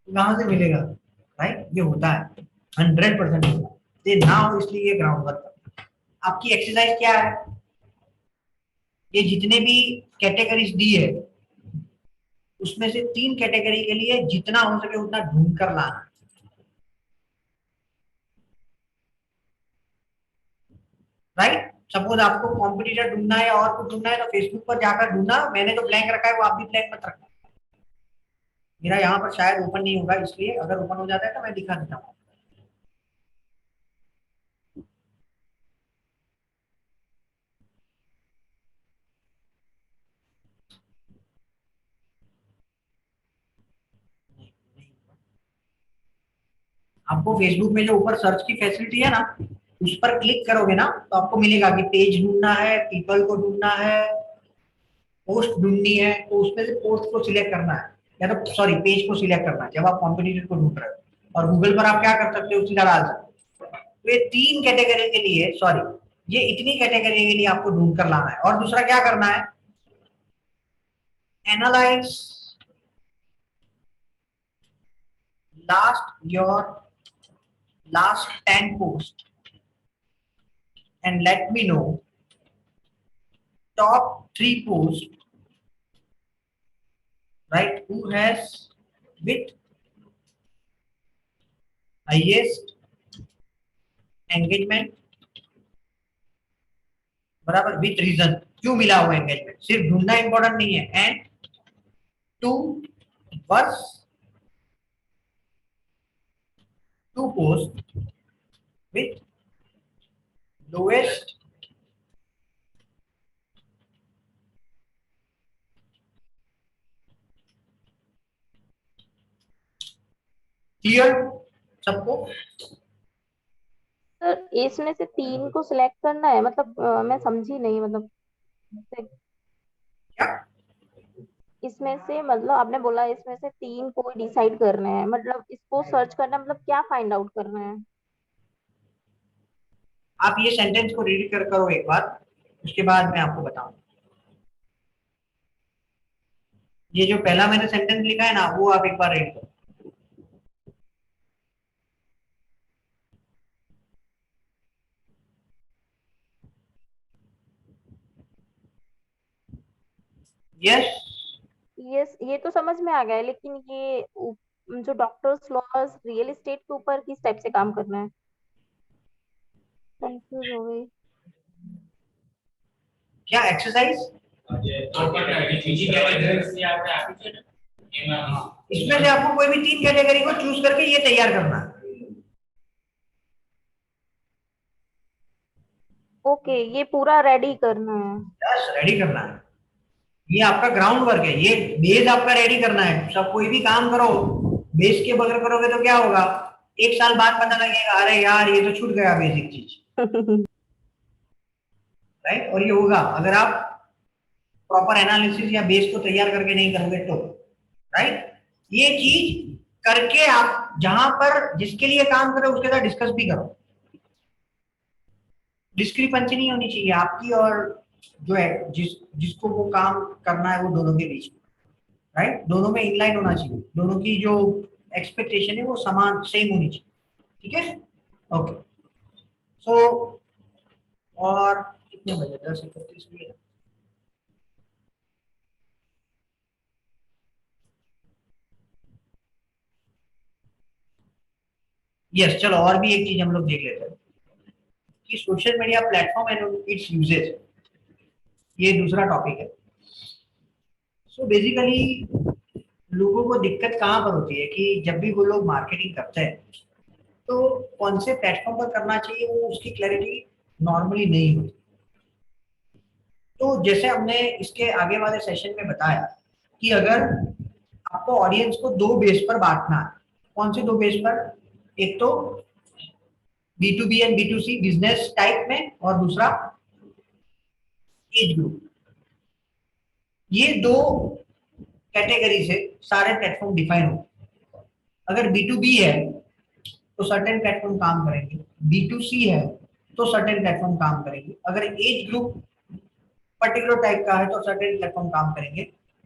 तो कहाँ से मिलेगा? राइट, ये होता है 100% होता है। ये ना हो इसलिए ये ग्राउंड वर्क। आपकी एक्सरसाइज क्या है? ये जितने भी कैटेगरीज दी है उसमें से 3 कैटेगरी के लिए जितना हो सके उतना ढूंढ कर लाना। राइट, सपोज आपको कॉम्पिटिटर ढूंढना है और कुछ ढूंढना है तो फेसबुक पर जाकर ढूंढना। मैंने तो ब्लैंक रखा है, वो आप भी ब्लैंक मत रखना। मेरा यहाँ पर शायद ओपन नहीं होगा, इसलिए अगर ओपन हो जाता है तो मैं दिखा देता हूँ। आपको फेसबुक में जो ऊपर सर्च की फैसिलिटी है ना, उस पर क्लिक करोगे ना तो आपको मिलेगा कि पेज ढूंढना है, पीपल को ढूंढना है, पोस्ट ढूंढनी है। तो उसमें से पोस्ट को सिलेक्ट करना है, या तो सॉरी पेज को सिलेक्ट करना है जब आप कॉम्पिटिटर को ढूंढ रहे हो। और गूगल पर आप क्या कर सकते हो, सीधा डाल सकते हो। तो ये 3 कैटेगरी के लिए, सॉरी ये इतनी कैटेगरी के लिए आपको ढूंढ कर लाना है। और दूसरा क्या करना है, analyse last 10 posts and let me know top 3 posts, right, who has with highest engagement, बराबर विथ रीजन, क्यों मिला हुआ एंगेजमेंट। सिर्फ ढूंढना इंपॉर्टेंट नहीं है। And 2 worst 2 posts with lowest tier सबको। सर इसमें से 3 को सिलेक्ट करना है, मतलब मैं समझी नहीं, मतलब क्या? इसमें से, मतलब आपने बोला इसमें से 3 को डिसाइड करना है, मतलब इसको सर्च करना, मतलब क्या फाइंड आउट करना है? आप ये सेंटेंस को रीड कर करो एक बार, उसके बाद मैं आपको बताऊं। ये जो पहला मैंने सेंटेंस लिखा है ना, वो आप एक बार रीड करो। यस, यस, ये तो समझ में आ गया है, लेकिन ये जो डॉक्टर्स लॉज रियल एस्टेट के ऊपर किस टाइप से काम करना है, कंफ्यूज हो गई। क्या एक्सरसाइज? इसमें से आपको कोई भी 3 कैटेगरी को चूज करके ये तैयार करना है। ओके, ये पूरा रेडी करना है। यस, रेडी करना है। ये आपका ग्राउंड वर्क है, ये बेस आपका रेडी करना है। सब कोई भी काम करो बेस के बगैर करोगे तो क्या होगा, 1 साल बाद पता लगेगा अरे यार ये तो छूट गया बेसिक चीज। राइट, और ये होगा अगर आप प्रॉपर एनालिसिस या बेस को तैयार करके नहीं करोगे तो। राइट, ये चीज करके आप जहां पर जिसके लिए काम करो उसके साथ डिस्कस भी करो। डिस्क्रिपेंसी नहीं होनी चाहिए आपकी और जो है जिसको वो काम करना है वो दोनों के बीच में। राइट, दोनों में इनलाइन होना चाहिए, दोनों की जो एक्सपेक्टेशन है वो समान सेम होनी चाहिए। ठीक है, ओके। सो और कितने बजे, 10:31 हुए। यस, चलो और भी एक चीज हम लोग देख लेते हैं कि social media platform and its usages, ये दूसरा टॉपिक है। सो बेसिकली लोगों को दिक्कत कहाँ पर होती है कि जब भी वो लोग मार्केटिंग करते हैं तो कौन से प्लेटफॉर्म पर करना चाहिए वो उसकी क्लैरिटी नॉर्मली नहीं होती। तो जैसे हमने इसके आगे वाले सेशन में बताया कि अगर आपको ऑडियंस को 2 बेस पर बांटना है। कौन से 2 बेस पर? एक तो B2B and B2C business type में, और दूसरा एज ग्रुप। ये 2 कैटेगरी से सारे प्लेटफॉर्म डिफाइन हो। अगर B2B है तो सर्टेन प्लेटफॉर्म काम करेंगे, B2C है तो सर्टेन प्लेटफॉर्म काम करेंगे। अगर एज ग्रुप पर्टिकुलर टाइप का है तो सर्टेन प्लेटफॉर्म काम करेंगे,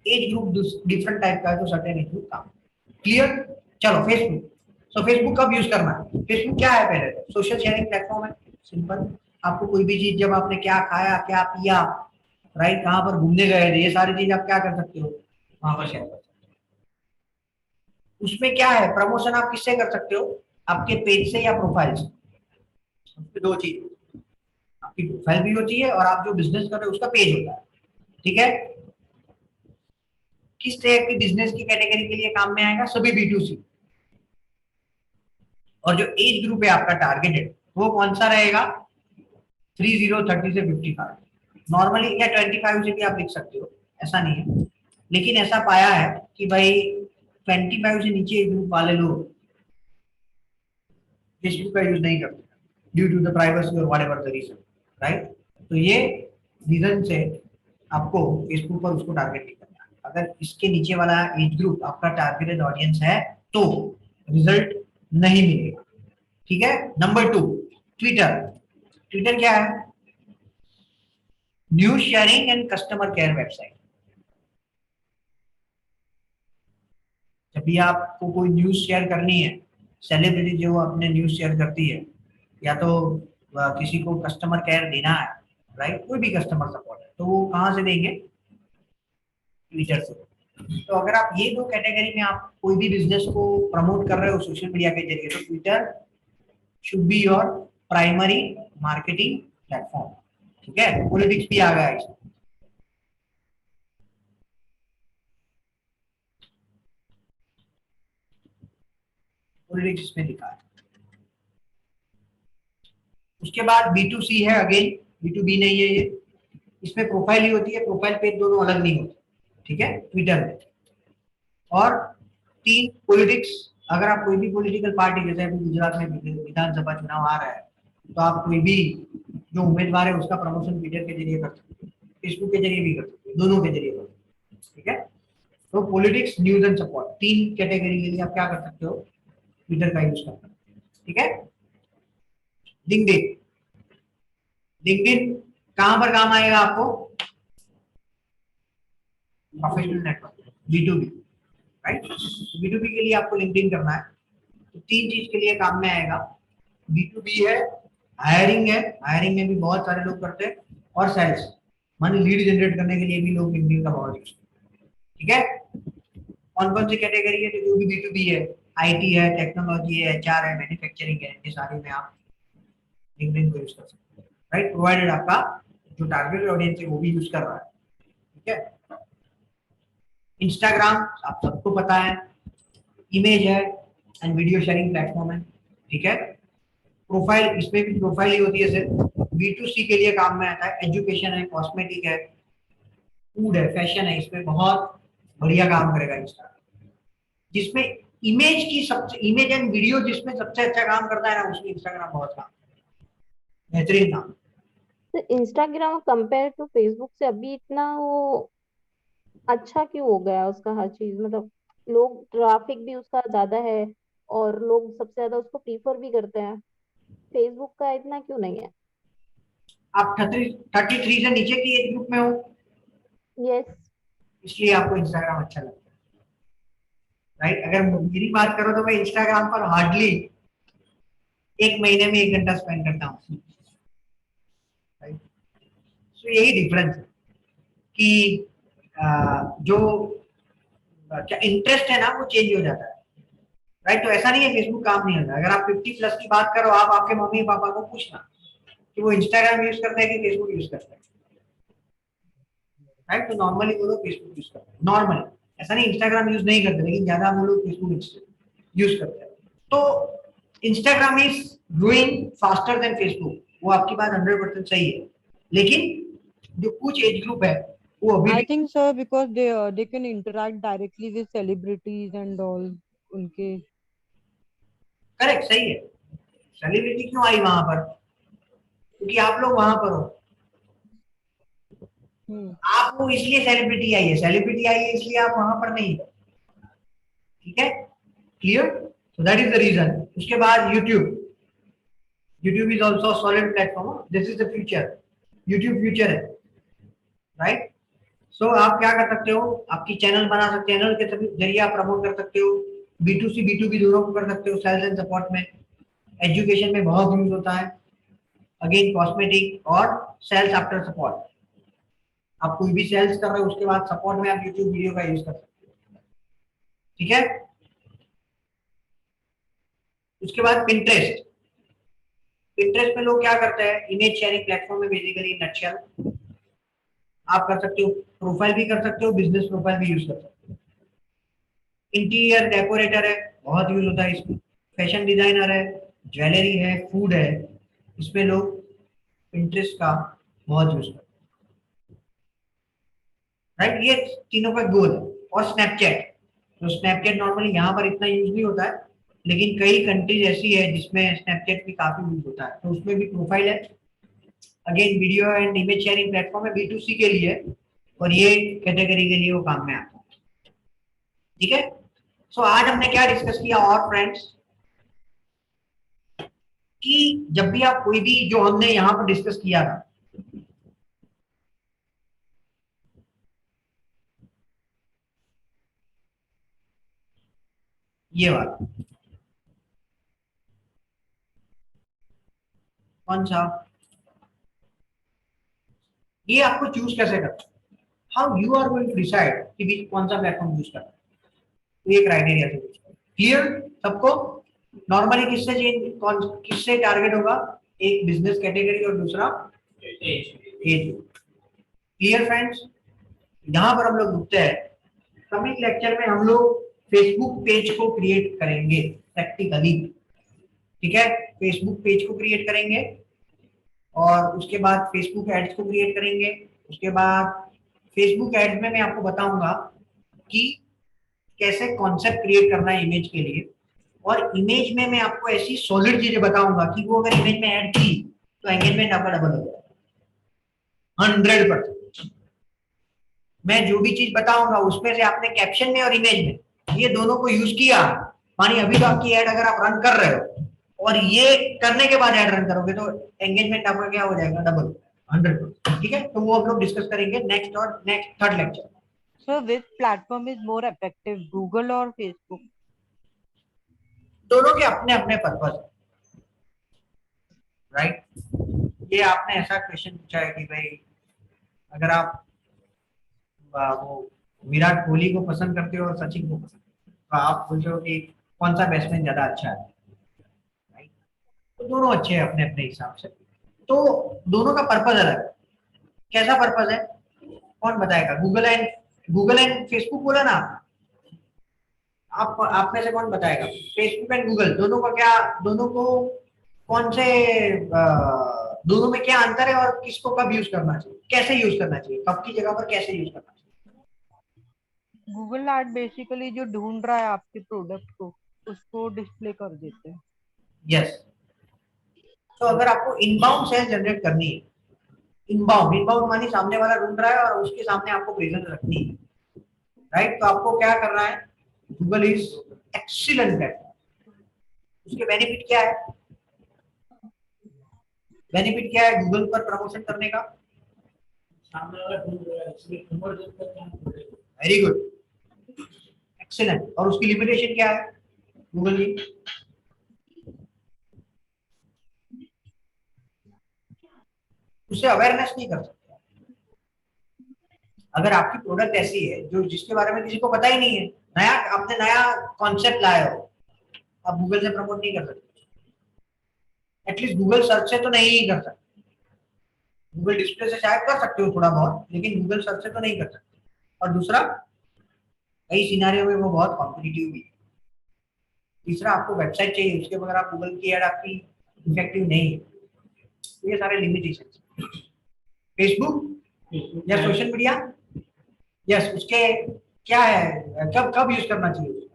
एज ग्रुप डिफरेंट टाइप का है तो सर्टेन एज ग्रुप काम। क्लियर? चलो फेसबुक। सो फेसबुक कब यूज करना है? फेसबुक क्या है? पहले तो सोशल शेयरिंग प्लेटफॉर्म है, सिंपल। आपको कोई भी चीज, जब आपने क्या खाया, क्या पिया, राइट, कहाँ पर घूमने गए थे, ये सारी चीज आप क्या कर सकते हो, वहां पर शेयर कर सकते हो। उसमें क्या है, प्रमोशन आप किससे कर सकते हो? आपके पेज से या प्रोफाइल से। उसमें दो चीज, आपकी प्रोफाइल भी होती है और आप जो बिजनेस कर रहे हो उसका पेज होता है, ठीक है। किस तरह की बिजनेस की कैटेगरी के लिए काम में आएगा? सभी B2C। और जो एज ग्रुप है आपका टारगेटेड, वो कौन सा रहेगा? 30 से 55। नॉर्मली या 25 से भी आप लिख सकते हो, ऐसा नहीं है, लेकिन ऐसा पाया है कि भाई 25 से नीचे एज ग्रुप वाले लोग फेसबुक का यूज नहीं करते ड्यू टू द प्राइवेसी और व्हाटएवर द रीजन, राइट। तो ये रीजन से आपको फेसबुक पर उसको टारगेट नहीं करना है। अगर इसके नीचे वाला एज ग्रुप आपका टारगेटेड ऑडियंस है तो रिजल्ट नहीं मिलेगा, ठीक है। Number 2, Twitter. ट्विटर क्या है? News sharing and customer care website. जब भी आपको कोई न्यूज शेयर करनी है, सेलिब्रिटी जो अपने न्यूज शेयर करती है, या तो किसी को कस्टमर केयर देना है, राइट, कोई भी कस्टमर सपोर्ट है, तो वो कहाँ से देंगे? ट्विटर से। तो अगर आप ये दो कैटेगरी में आप कोई भी बिजनेस को प्रमोट कर रहे हो सोशल मीडिया के जरिए, तो Twitter should be your primary marketing platform, ठीक है। पॉलिटिक्स भी आ गया है इसमें। पॉलिटिक्स इसमें लिखा है। उसके बाद B2C है, अगेन B2B नहीं है ये। इसमें प्रोफाइल ही होती है, प्रोफाइल पेज दोनों अलग नहीं होते, ठीक है, ट्विटर में। और 3, पॉलिटिक्स। अगर आप कोई भी पॉलिटिकल पार्टी, जैसे अभी गुजरात में विधानसभा चुनाव आ रहा है, तो आप कोई भी जो उम्मीदवार है उसका प्रमोशन ट्विटर के जरिए कर सकते हो, फेसबुक के जरिए भी कर सकते हो, दोनों के जरिए कर सकते हो, ठीक है। तो politics, news and support, 3 category के लिए आप क्या कर सकते हो? ट्विटर का यूज करना, ठीक है। लिंक्डइन। लिंक्डइन कहां पर काम आएगा आपको? Professional network, B2B, right. B2B के लिए आपको लिंक्डइन करना है, तो 3 चीज के लिए काम में आएगा। B2B है, हायरिंग है, हायरिंग में भी बहुत सारे लोग करते हैं, और सेल्स, माने लीड जनरेट करने के लिए भी लोग लिंक्डइन का बहुत यूज करते हैं, ठीक है। कौन कौन सी कैटेगरी है? तो जो भी B2B है, IT है, टेक्नोलॉजी है, HR है, मैन्युफैक्चरिंग है, ये सारी में आप लिंक्डइन को यूज कर सकते हैं, राइट, प्रोवाइडेड आपका जो टारगेटेड ऑडियंस है वो भी यूज कर रहा है, ठीक है। इंस्टाग्राम आप सबको पता है, इमेज है एंड वीडियो शेयरिंग प्लेटफॉर्म है, ठीक है। प्रोफाइल, इसमें भी प्रोफाइल ही होती है सिर्फ। B2C के लिए काम में आता है, एजुकेशन है, कॉस्मेटिक है, फूड है, फैशन है, इसमें बहुत बढ़िया काम करेगा इंस्टाग्राम। जिसमें इमेज की सबसे, इमेज एंड वीडियो जिसमें सबसे अच्छा काम करता है ना, उसमें इंस्टाग्राम बहुत काम, बेहतरीन काम। तो इंस्टाग्राम कंपेयर टू फेसबुक से अभी इतना वो अच्छा क्यों हो गया उसका हर चीज, मतलब लोग, ट्रैफिक भी उसका ज्यादा है और लोग सबसे ज्यादा उसको प्रीफर भी करते हैं, फेसबुक का इतना क्यों नहीं है? आप 33 से नीचे की एज ग्रुप में हो, यस। इसलिए आपको इंस्टाग्राम अच्छा लगता है, राइट। अगर मेरी बात करो तो मैं इंस्टाग्राम पर हार्डली एक महीने में 1 घंटा स्पेंड करता हूँ, राइट। तो यही डिफरेंस है कि जो क्या इंटरेस्ट है ना, वो चेंज हो जाता है, राइट। तो ऐसा नहीं है फेसबुक काम नहीं होता। अगर आप 50+ की बात करो, आप आपके मम्मी पापा को पूछना कि वो इंस्टाग्राम यूज करते हैं कि फेसबुक यूज करते हैं, राइट। तो नॉर्मली वो लोग फेसबुक यूज करते हैं, नॉर्मली, ऐसा नहीं इंस्टाग्राम यूज नहीं करते, लेकिन ज्यादा वो लोग फेसबुक यूज करते हैं। तो Instagram is growing faster than Facebook, वो आपकी बात 100% सही है, लेकिन जो कुछ एज ग्रुप है वो अभी I भी, think so because they can interact directly with celebrities and all. उनके करेक्ट, सही है। सेलिब्रिटी क्यों आई वहां पर? क्योंकि आप लोग वहां पर हो, आप वो इसलिए सेलिब्रिटी आई है, सेलिब्रिटी आई है इसलिए आप वहां पर नहीं, ठीक है। Clear? So that is the reason. उसके बाद YouTube. YouTube is also solid platform, this is the future, YouTube future है, राइट। सो आप क्या कर सकते हो, आपकी चैनल बना सकते हैं, चैनल के जरिए आप प्रमोट कर सकते हो, B2C B2B दोनों को कर सकते हो, सेल्स एंड सपोर्ट में, एजुकेशन में बहुत यूज होता है, अगेन कॉस्मेटिक और सेल्स आफ्टर सपोर्ट। आप कोई भी सेल्स कर रहे हो उसके बाद सपोर्ट में आप यूट्यूब वीडियो का यूज कर सकते हो, ठीक है। उसके बाद पिंटरेस्ट। पिंटरेस्ट में लोग क्या करते हैं, इमेज शेयरिंग प्लेटफॉर्म में बेसिकली नटशेल आप कर सकते हो, प्रोफाइल भी कर सकते हो, बिजनेस प्रोफाइल भी यूज कर सकते हो। इंटीरियर डेकोरेटर है, बहुत यूज होता है इसमें, फैशन डिजाइनर है, ज्वेलरी है, फूड है, इसमें लोग पिंटरेस्ट का बहुत यूज करते हैं, राइट। ये तीनों का गोल है। और स्नैपचैट, तो स्नैपचैट नॉर्मली यहाँ पर इतना यूज नहीं होता है, लेकिन कई कंट्रीज ऐसी है जिसमें स्नैपचैट भी काफी यूज होता है, तो उसमें भी प्रोफाइल है, again video and image sharing platform है, B2C के लिए, और ये कैटेगरी के लिए वो काम में आता है, ठीक है। सो आज हमने क्या डिस्कस किया और फ्रेंड्स, कि जब भी आप कोई भी जो हमने यहाँ पर डिस्कस किया था, ये वाला कौन सा, ये आपको चूज कैसे करना, how you are going to decide कि भी कौन सा प्लेटफॉर्म यूज करना है, तो ये क्राइटेरिया से क्लियर सबको। नॉर्मली किससे चेंज, कौन किससे टारगेट होगा, एक बिजनेस कैटेगरी और दूसरा एज। क्लियर फ्रेंड्स, यहाँ पर हम लोग रुकते हैं। कमिंग लेक्चर में हम लोग फेसबुक पेज को क्रिएट करेंगे प्रैक्टिकली, ठीक है। फेसबुक पेज को क्रिएट करेंगे और उसके बाद फेसबुक एड्स को क्रिएट करेंगे। उसके बाद फेसबुक एड्स में मैं आपको बताऊंगा कि कैसे कॉन्सेप्ट क्रिएट करना है इमेज के लिए, और इमेज में मैं आपको ऐसी सॉलिड चीजें बताऊंगा कि वो अगर इमेज में ऐड की तो एंगेजमेंट आपका डबल हो जाएगा 100%। मैं जो भी चीज बताऊंगा उसमें से आपने कैप्शन में और इमेज में ये दोनों को यूज किया, मानिए अभी तो आपकी ऐड अगर आप रन कर रहे हो और ये करने के बाद ऐड रन करोगे तो एंगेजमेंट आपका क्या हो जाएगा, डबल 100%, ठीक है। तो वो हम लोग डिस्कस करेंगे next third lecture. So which platform is more effective, Google or Facebook? दोनों के अपने अपने पर्पज, राइट। ये आपने ऐसा क्वेश्चन पूछा है कि भाई अगर आप वो विराट कोहली को पसंद करते हो और सचिन को पसंद करते हो, तो आप पूछो कि कौन सा बैट्समैन ज्यादा अच्छा है, राइट। तो दोनों अच्छे हैं अपने अपने हिसाब से, तो दोनों का पर्पज अलग है। कैसा पर्पज है, कौन बताएगा, गूगल एंड फेसबुक बोला ना, आप में से कौन बताएगा, फेसबुक एंड गूगल दोनों का क्या, दोनों को कौन से दोनों में क्या अंतर है और किसको कब यूज करना चाहिए, कैसे यूज करना चाहिए, कब की जगह पर कैसे यूज करना चाहिए। गूगल एड बेसिकली जो ढूंढ रहा है आपके प्रोडक्ट को उसको डिस्प्ले कर देते हैं। यस। तो अगर आपको इनबाउंड सेल्स जनरेट करनी है, इनबाउंड मानी सामने वाला ढूंढ रहा है और उसके सामने आपको प्रेजेंस रखनी है, राइट। तो आपको क्या करना है, गूगल इज एक्सीलेंट प्लेटफॉर्म। उसके बेनिफिट क्या है, बेनिफिट क्या है गूगल पर प्रमोशन करने का, सामने वाला ढूंढ रहा है इसलिए कन्वर्जन का काम करेगा। Very good, excellent. और उसकी लिमिटेशन क्या है गूगल की, उससे अवेयरनेस नहीं कर सकते। अगर आपकी प्रोडक्ट ऐसी है जो जिसके बारे में किसी को पता ही नहीं है, नया आपने नया कॉन्सेप्ट लाए हो, आप गूगल से प्रमोट नहीं कर सकते, एटलीस्ट गूगल सर्च से तो नहीं कर सकते। गूगल डिस्प्ले से शायद कर सकते हो थोड़ा बहुत, लेकिन गूगल सर्च से तो नहीं कर सकते। और दूसरा, कई सिनारियों में वो बहुत कॉम्पिटिटिव भी है। तीसरा, आपको वेबसाइट चाहिए, उसके बगैर आप गूगल की ऐड आपकी इफेक्टिव नहीं है। तो ये सारे लिमिटेशन। फेसबुक या सोशल मीडिया, यस, उसके क्या है, कब कब यूज करना चाहिए,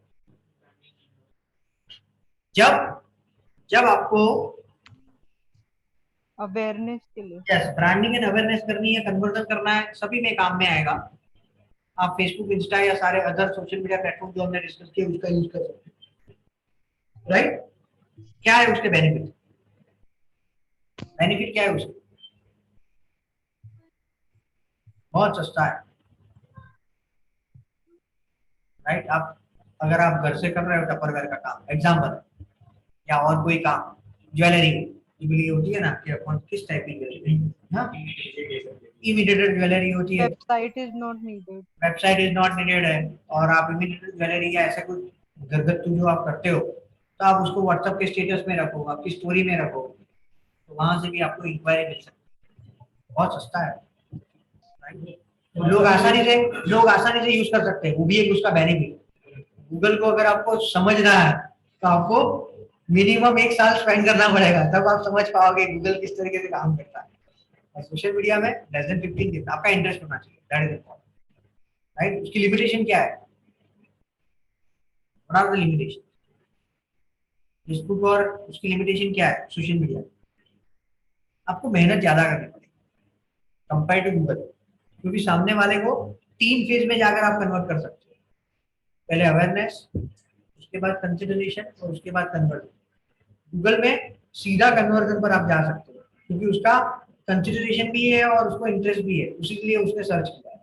जब जब आपको अवेयरनेस के लिए। यस ब्रांडिंग एंड अवेयरनेस करनी है, कन्वर्जन करना है, सभी में काम में आएगा। आप फेसबुक, इंस्टा या सारे अदर सोशल मीडिया प्लेटफॉर्म जो हमने डिस्कस किए उसका यूज कर सकते हैं, राइट। क्या है उसके बेनिफिट, बेनिफिट क्या है उसके, बहुत सस्ता है, राइट। आप अगर आप घर से कर रहे हो टपरवेयर का काम एग्जाम्पल, या और कोई काम, ज्वेलरी ज्वेलरी होती है ना, कि अपन किस टाइप की ज्वेलरी, हाँ, इमिटेटेड ज्वेलरी होती है, Website is not needed. Website is not needed है, और आप इमिटेटेड ज्वेलरी या ऐसा कुछ घरगथ्थू जो आप करते हो, तो आप उसको व्हाट्सएप के स्टेटस में रखो, आपकी स्टोरी में रखो, तो वहां से भी आपको इंक्वायरी मिल सकती है। बहुत सस्ता है, right? तो लोग आसानी से यूज कर सकते हैं, वो भी एक उसका बेनिफिट। गूगल को अगर आपको समझना है तो आपको मिनिमम 1 साल स्पेंड करना पड़ेगा, तब आप समझ पाओगे गूगल किस तरीके से काम करता है। और सोशल मीडिया में लेस देन 15 दिन आपका इंटरेस्ट होना चाहिए, दैट इज इम्पोर्टेंट, राइट। उसकी लिमिटेशन क्या है, what are the limitation? Facebook और उसकी लिमिटेशन क्या है सोशल मीडिया? आपको मेहनत ज्यादा करनी पड़ेगी कंपेयर टू गूगल, क्योंकि सामने वाले को 3 फेज में जाकर आप कन्वर्ट कर सकते हो। पहले अवेयरनेस, उसके बाद कंसिडरेशन और उसके बाद कन्वर्जन। गूगल में सीधा कन्वर्जन पर आप जा सकते हो, क्योंकि उसका कंसिडरेशन भी है और उसको इंटरेस्ट भी है, उसी के लिए उसने सर्च किया है,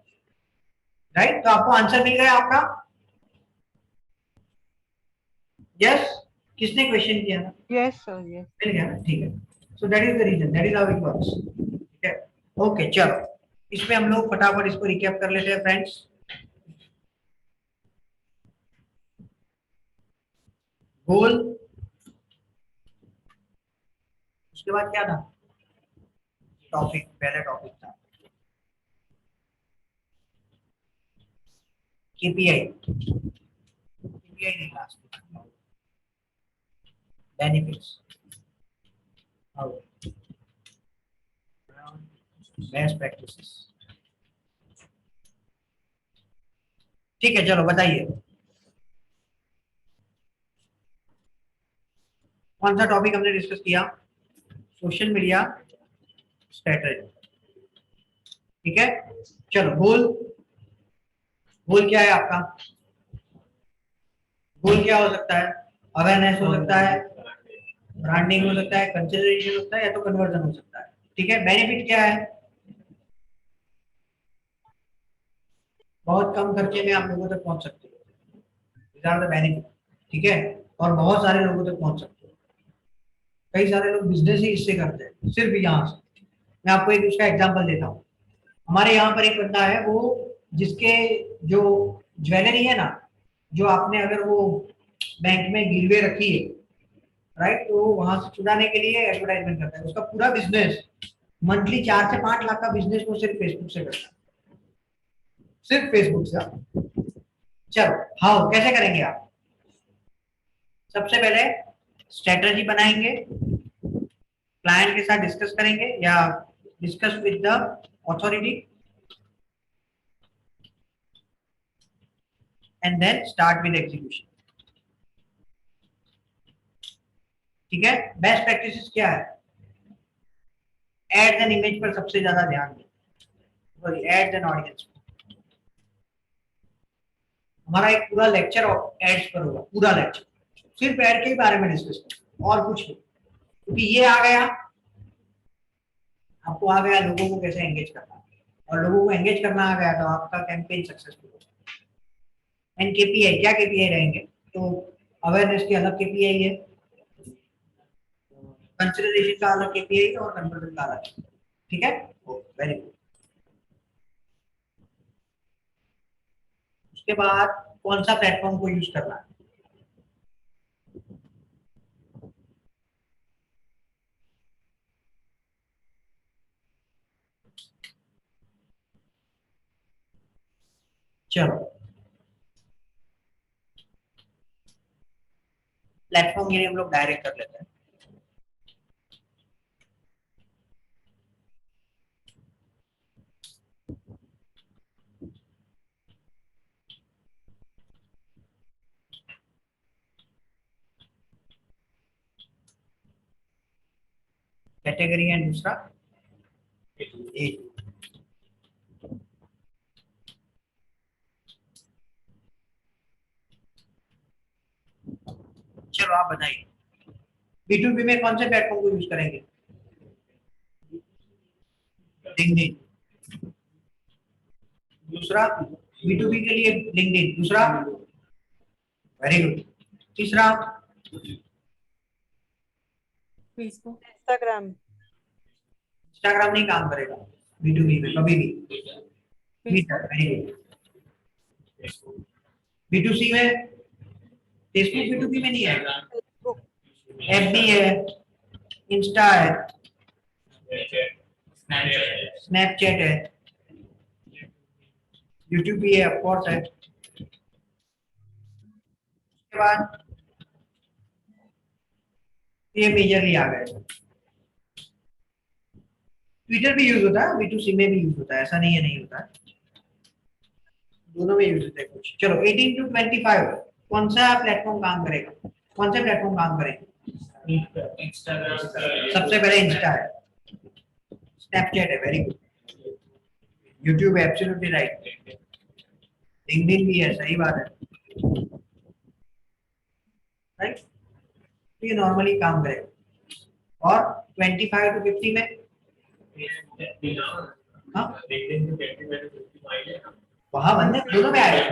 राइट। तो आपको आंसर मिल गया आपका, यस। किसने क्वेश्चन किया ना? Yes, sir. Yes. मिल गया ना, ठीक है। So that is the reason, that is how it works, ठीक है। ओके, चलो इसमें हम लोग फटाफट इसको रिकैप कर लेते हैं फ्रेंड्स। गोल, उसके बाद क्या था, टॉपिक, पहले टॉपिक था केपीआई, केपीआई नहीं, लास्ट बेनिफिट्स, बेस्ट प्रैक्टिसेस। ठीक है, चलो बताइए कौन सा टॉपिक हमने डिस्कस किया? सोशल मीडिया स्ट्रेटजी, ठीक है। चलो गोल, गोल क्या है आपका? गोल क्या हो सकता है? अवेयरनेस हो सकता है, ब्रांडिंग हो सकता है, कंसिडरेशन हो सकता है, या तो कन्वर्जन हो सकता है, ठीक है। बेनिफिट क्या है? बहुत कम खर्चे में आप लोगों तक पहुंच सकते हो, these are the benefit, ठीक है। और बहुत सारे लोगों तक पहुंच सकते हो, कई सारे लोग बिजनेस ही इससे करते हैं, सिर्फ यहाँ से। मैं आपको एक उसका एग्जांपल देता हूँ। हमारे यहाँ पर एक बंदा है, वो जिसके जो ज्वेलरी है ना, जो आपने अगर वो बैंक में गिरवे रखी है, राइट, तो वहां से छुड़ाने के लिए एडवर्टाइजमेंट करता है। उसका पूरा बिजनेस मंथली 4 से 5 लाख का बिजनेस वो सिर्फ फेसबुक से करता है, सिर्फ फेसबुक से। चलो हाँ, कैसे करेंगे आप? सबसे पहले स्ट्रेटजी बनाएंगे, क्लाइंट के साथ डिस्कस करेंगे या discuss with the authority, and then start with execution, ठीक है। बेस्ट प्रैक्टिसेस क्या है? एड्स एंड इमेज पर सबसे ज्यादा ध्यान दें, सॉरी एड्स एंड ऑडियंस। हमारा एक पूरा लेक्चर एड्स पर होगा, पूरा लेक्चर सिर्फ एड के ही बारे में डिस्कस करेंगे और कुछ नहीं, क्योंकि ये आ गया, आपको आ गया लोगों को कैसे एंगेज करना है, और लोगों को एंगेज करना आ गया तो आपका कैंपेन सक्सेसफुल होगा। एंड केपीआई, क्या केपीआई रहेंगे? तो अवेयरनेस की अलग केपीआई है, कंसिडरेशन का अलग केपीआई और कन्वर्जन का अलग, ठीक है। Very good. उसके बाद कौन सा प्लेटफॉर्म को यूज करना है? चलो प्लेटफॉर्म ये हम लोग डायरेक्ट कर लेते हैं। कैटेगरी एंड दूसरा एज। चलो आप बताइए B2B में कौन से प्लेटफॉर्म को यूज करेंगे? लिंक्डइन, दूसरा B2B के लिए लिंक्डइन, दूसरा वेरी गुड, तीसरा Facebook. Instagram. इंस्टाग्राम नहीं काम करेगा B2B में कभी भी, ट्विटर, वेरी गुड, B2C में फेसबुक B2B में नहीं है, Facebook. FB है, इंस्टा है, स्नैपचैट है, यूट्यूब भी है, ऑफकोर्स है। उसके बाद ये मेजरली आ गए। ट्विटर भी यूज होता है, B2C में भी यूज होता है, ऐसा नहीं है नहीं होता है, दोनों में यूज होता है कुछ। चलो 18 to 25 कौन सा प्लेटफॉर्म काम करेगा, कौन से प्लेटफॉर्म काम करेंगे? इंस्टाग्राम सबसे पहले इंस्टा है, स्नैपचैट है, वेरी गुड, यूट्यूब है, एब्सोल्युटली राइट, लिंक्डइन भी है, सही बात है, राइट, तो ये नॉर्मली काम करेगा। और 25 to 50 में हाँ वहाँ बनने दोनों में आएगा,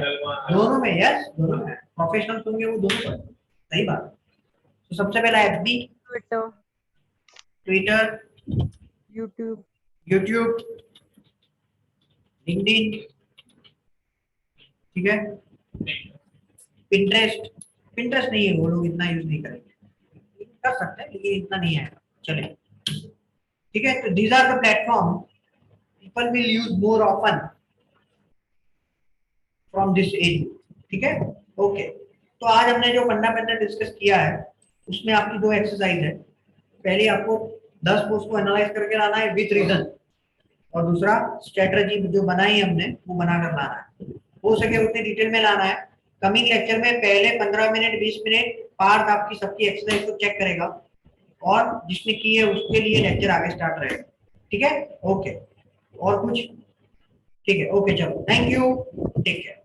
दोनों में, यस दोनों में, प्रोफेशनल होंगे वो दोनों में, सही बात। तो सबसे पहला FB, Twitter. Twitter, YouTube. YouTube, LinkedIn, ठीक है, पिंटरेस्ट, पिंटरेस्ट नहीं है, वो लोग इतना यूज नहीं करेंगे, कर सकते हैं लेकिन इतना नहीं है, चले, ठीक है। तो these are the platform people will use more often from this age, ठीक है, ओके। तो आज हमने जो फंडामेंटल डिस्कस किया है उसमें आपकी दो एक्सरसाइज है, पहले आपको 10 पोस्ट को एनालाइज करके लाना है विद रीजन, और दूसरा स्ट्रेटजी जो बनाई हमने वो बनाकर लाना है, हो सके उतने डिटेल में लाना है। कमिंग लेक्चर में पहले 15 मिनट 20 मिनट पार्थ आपकी सबकी एक्सरसाइज को चेक करेगा, और जिसने की है उसके लिए लेक्चर आगे स्टार्ट रहेगा, ठीक है, ओके। और कुछ, ठीक है, ओके, चलो, थैंक यू, टेक केयर।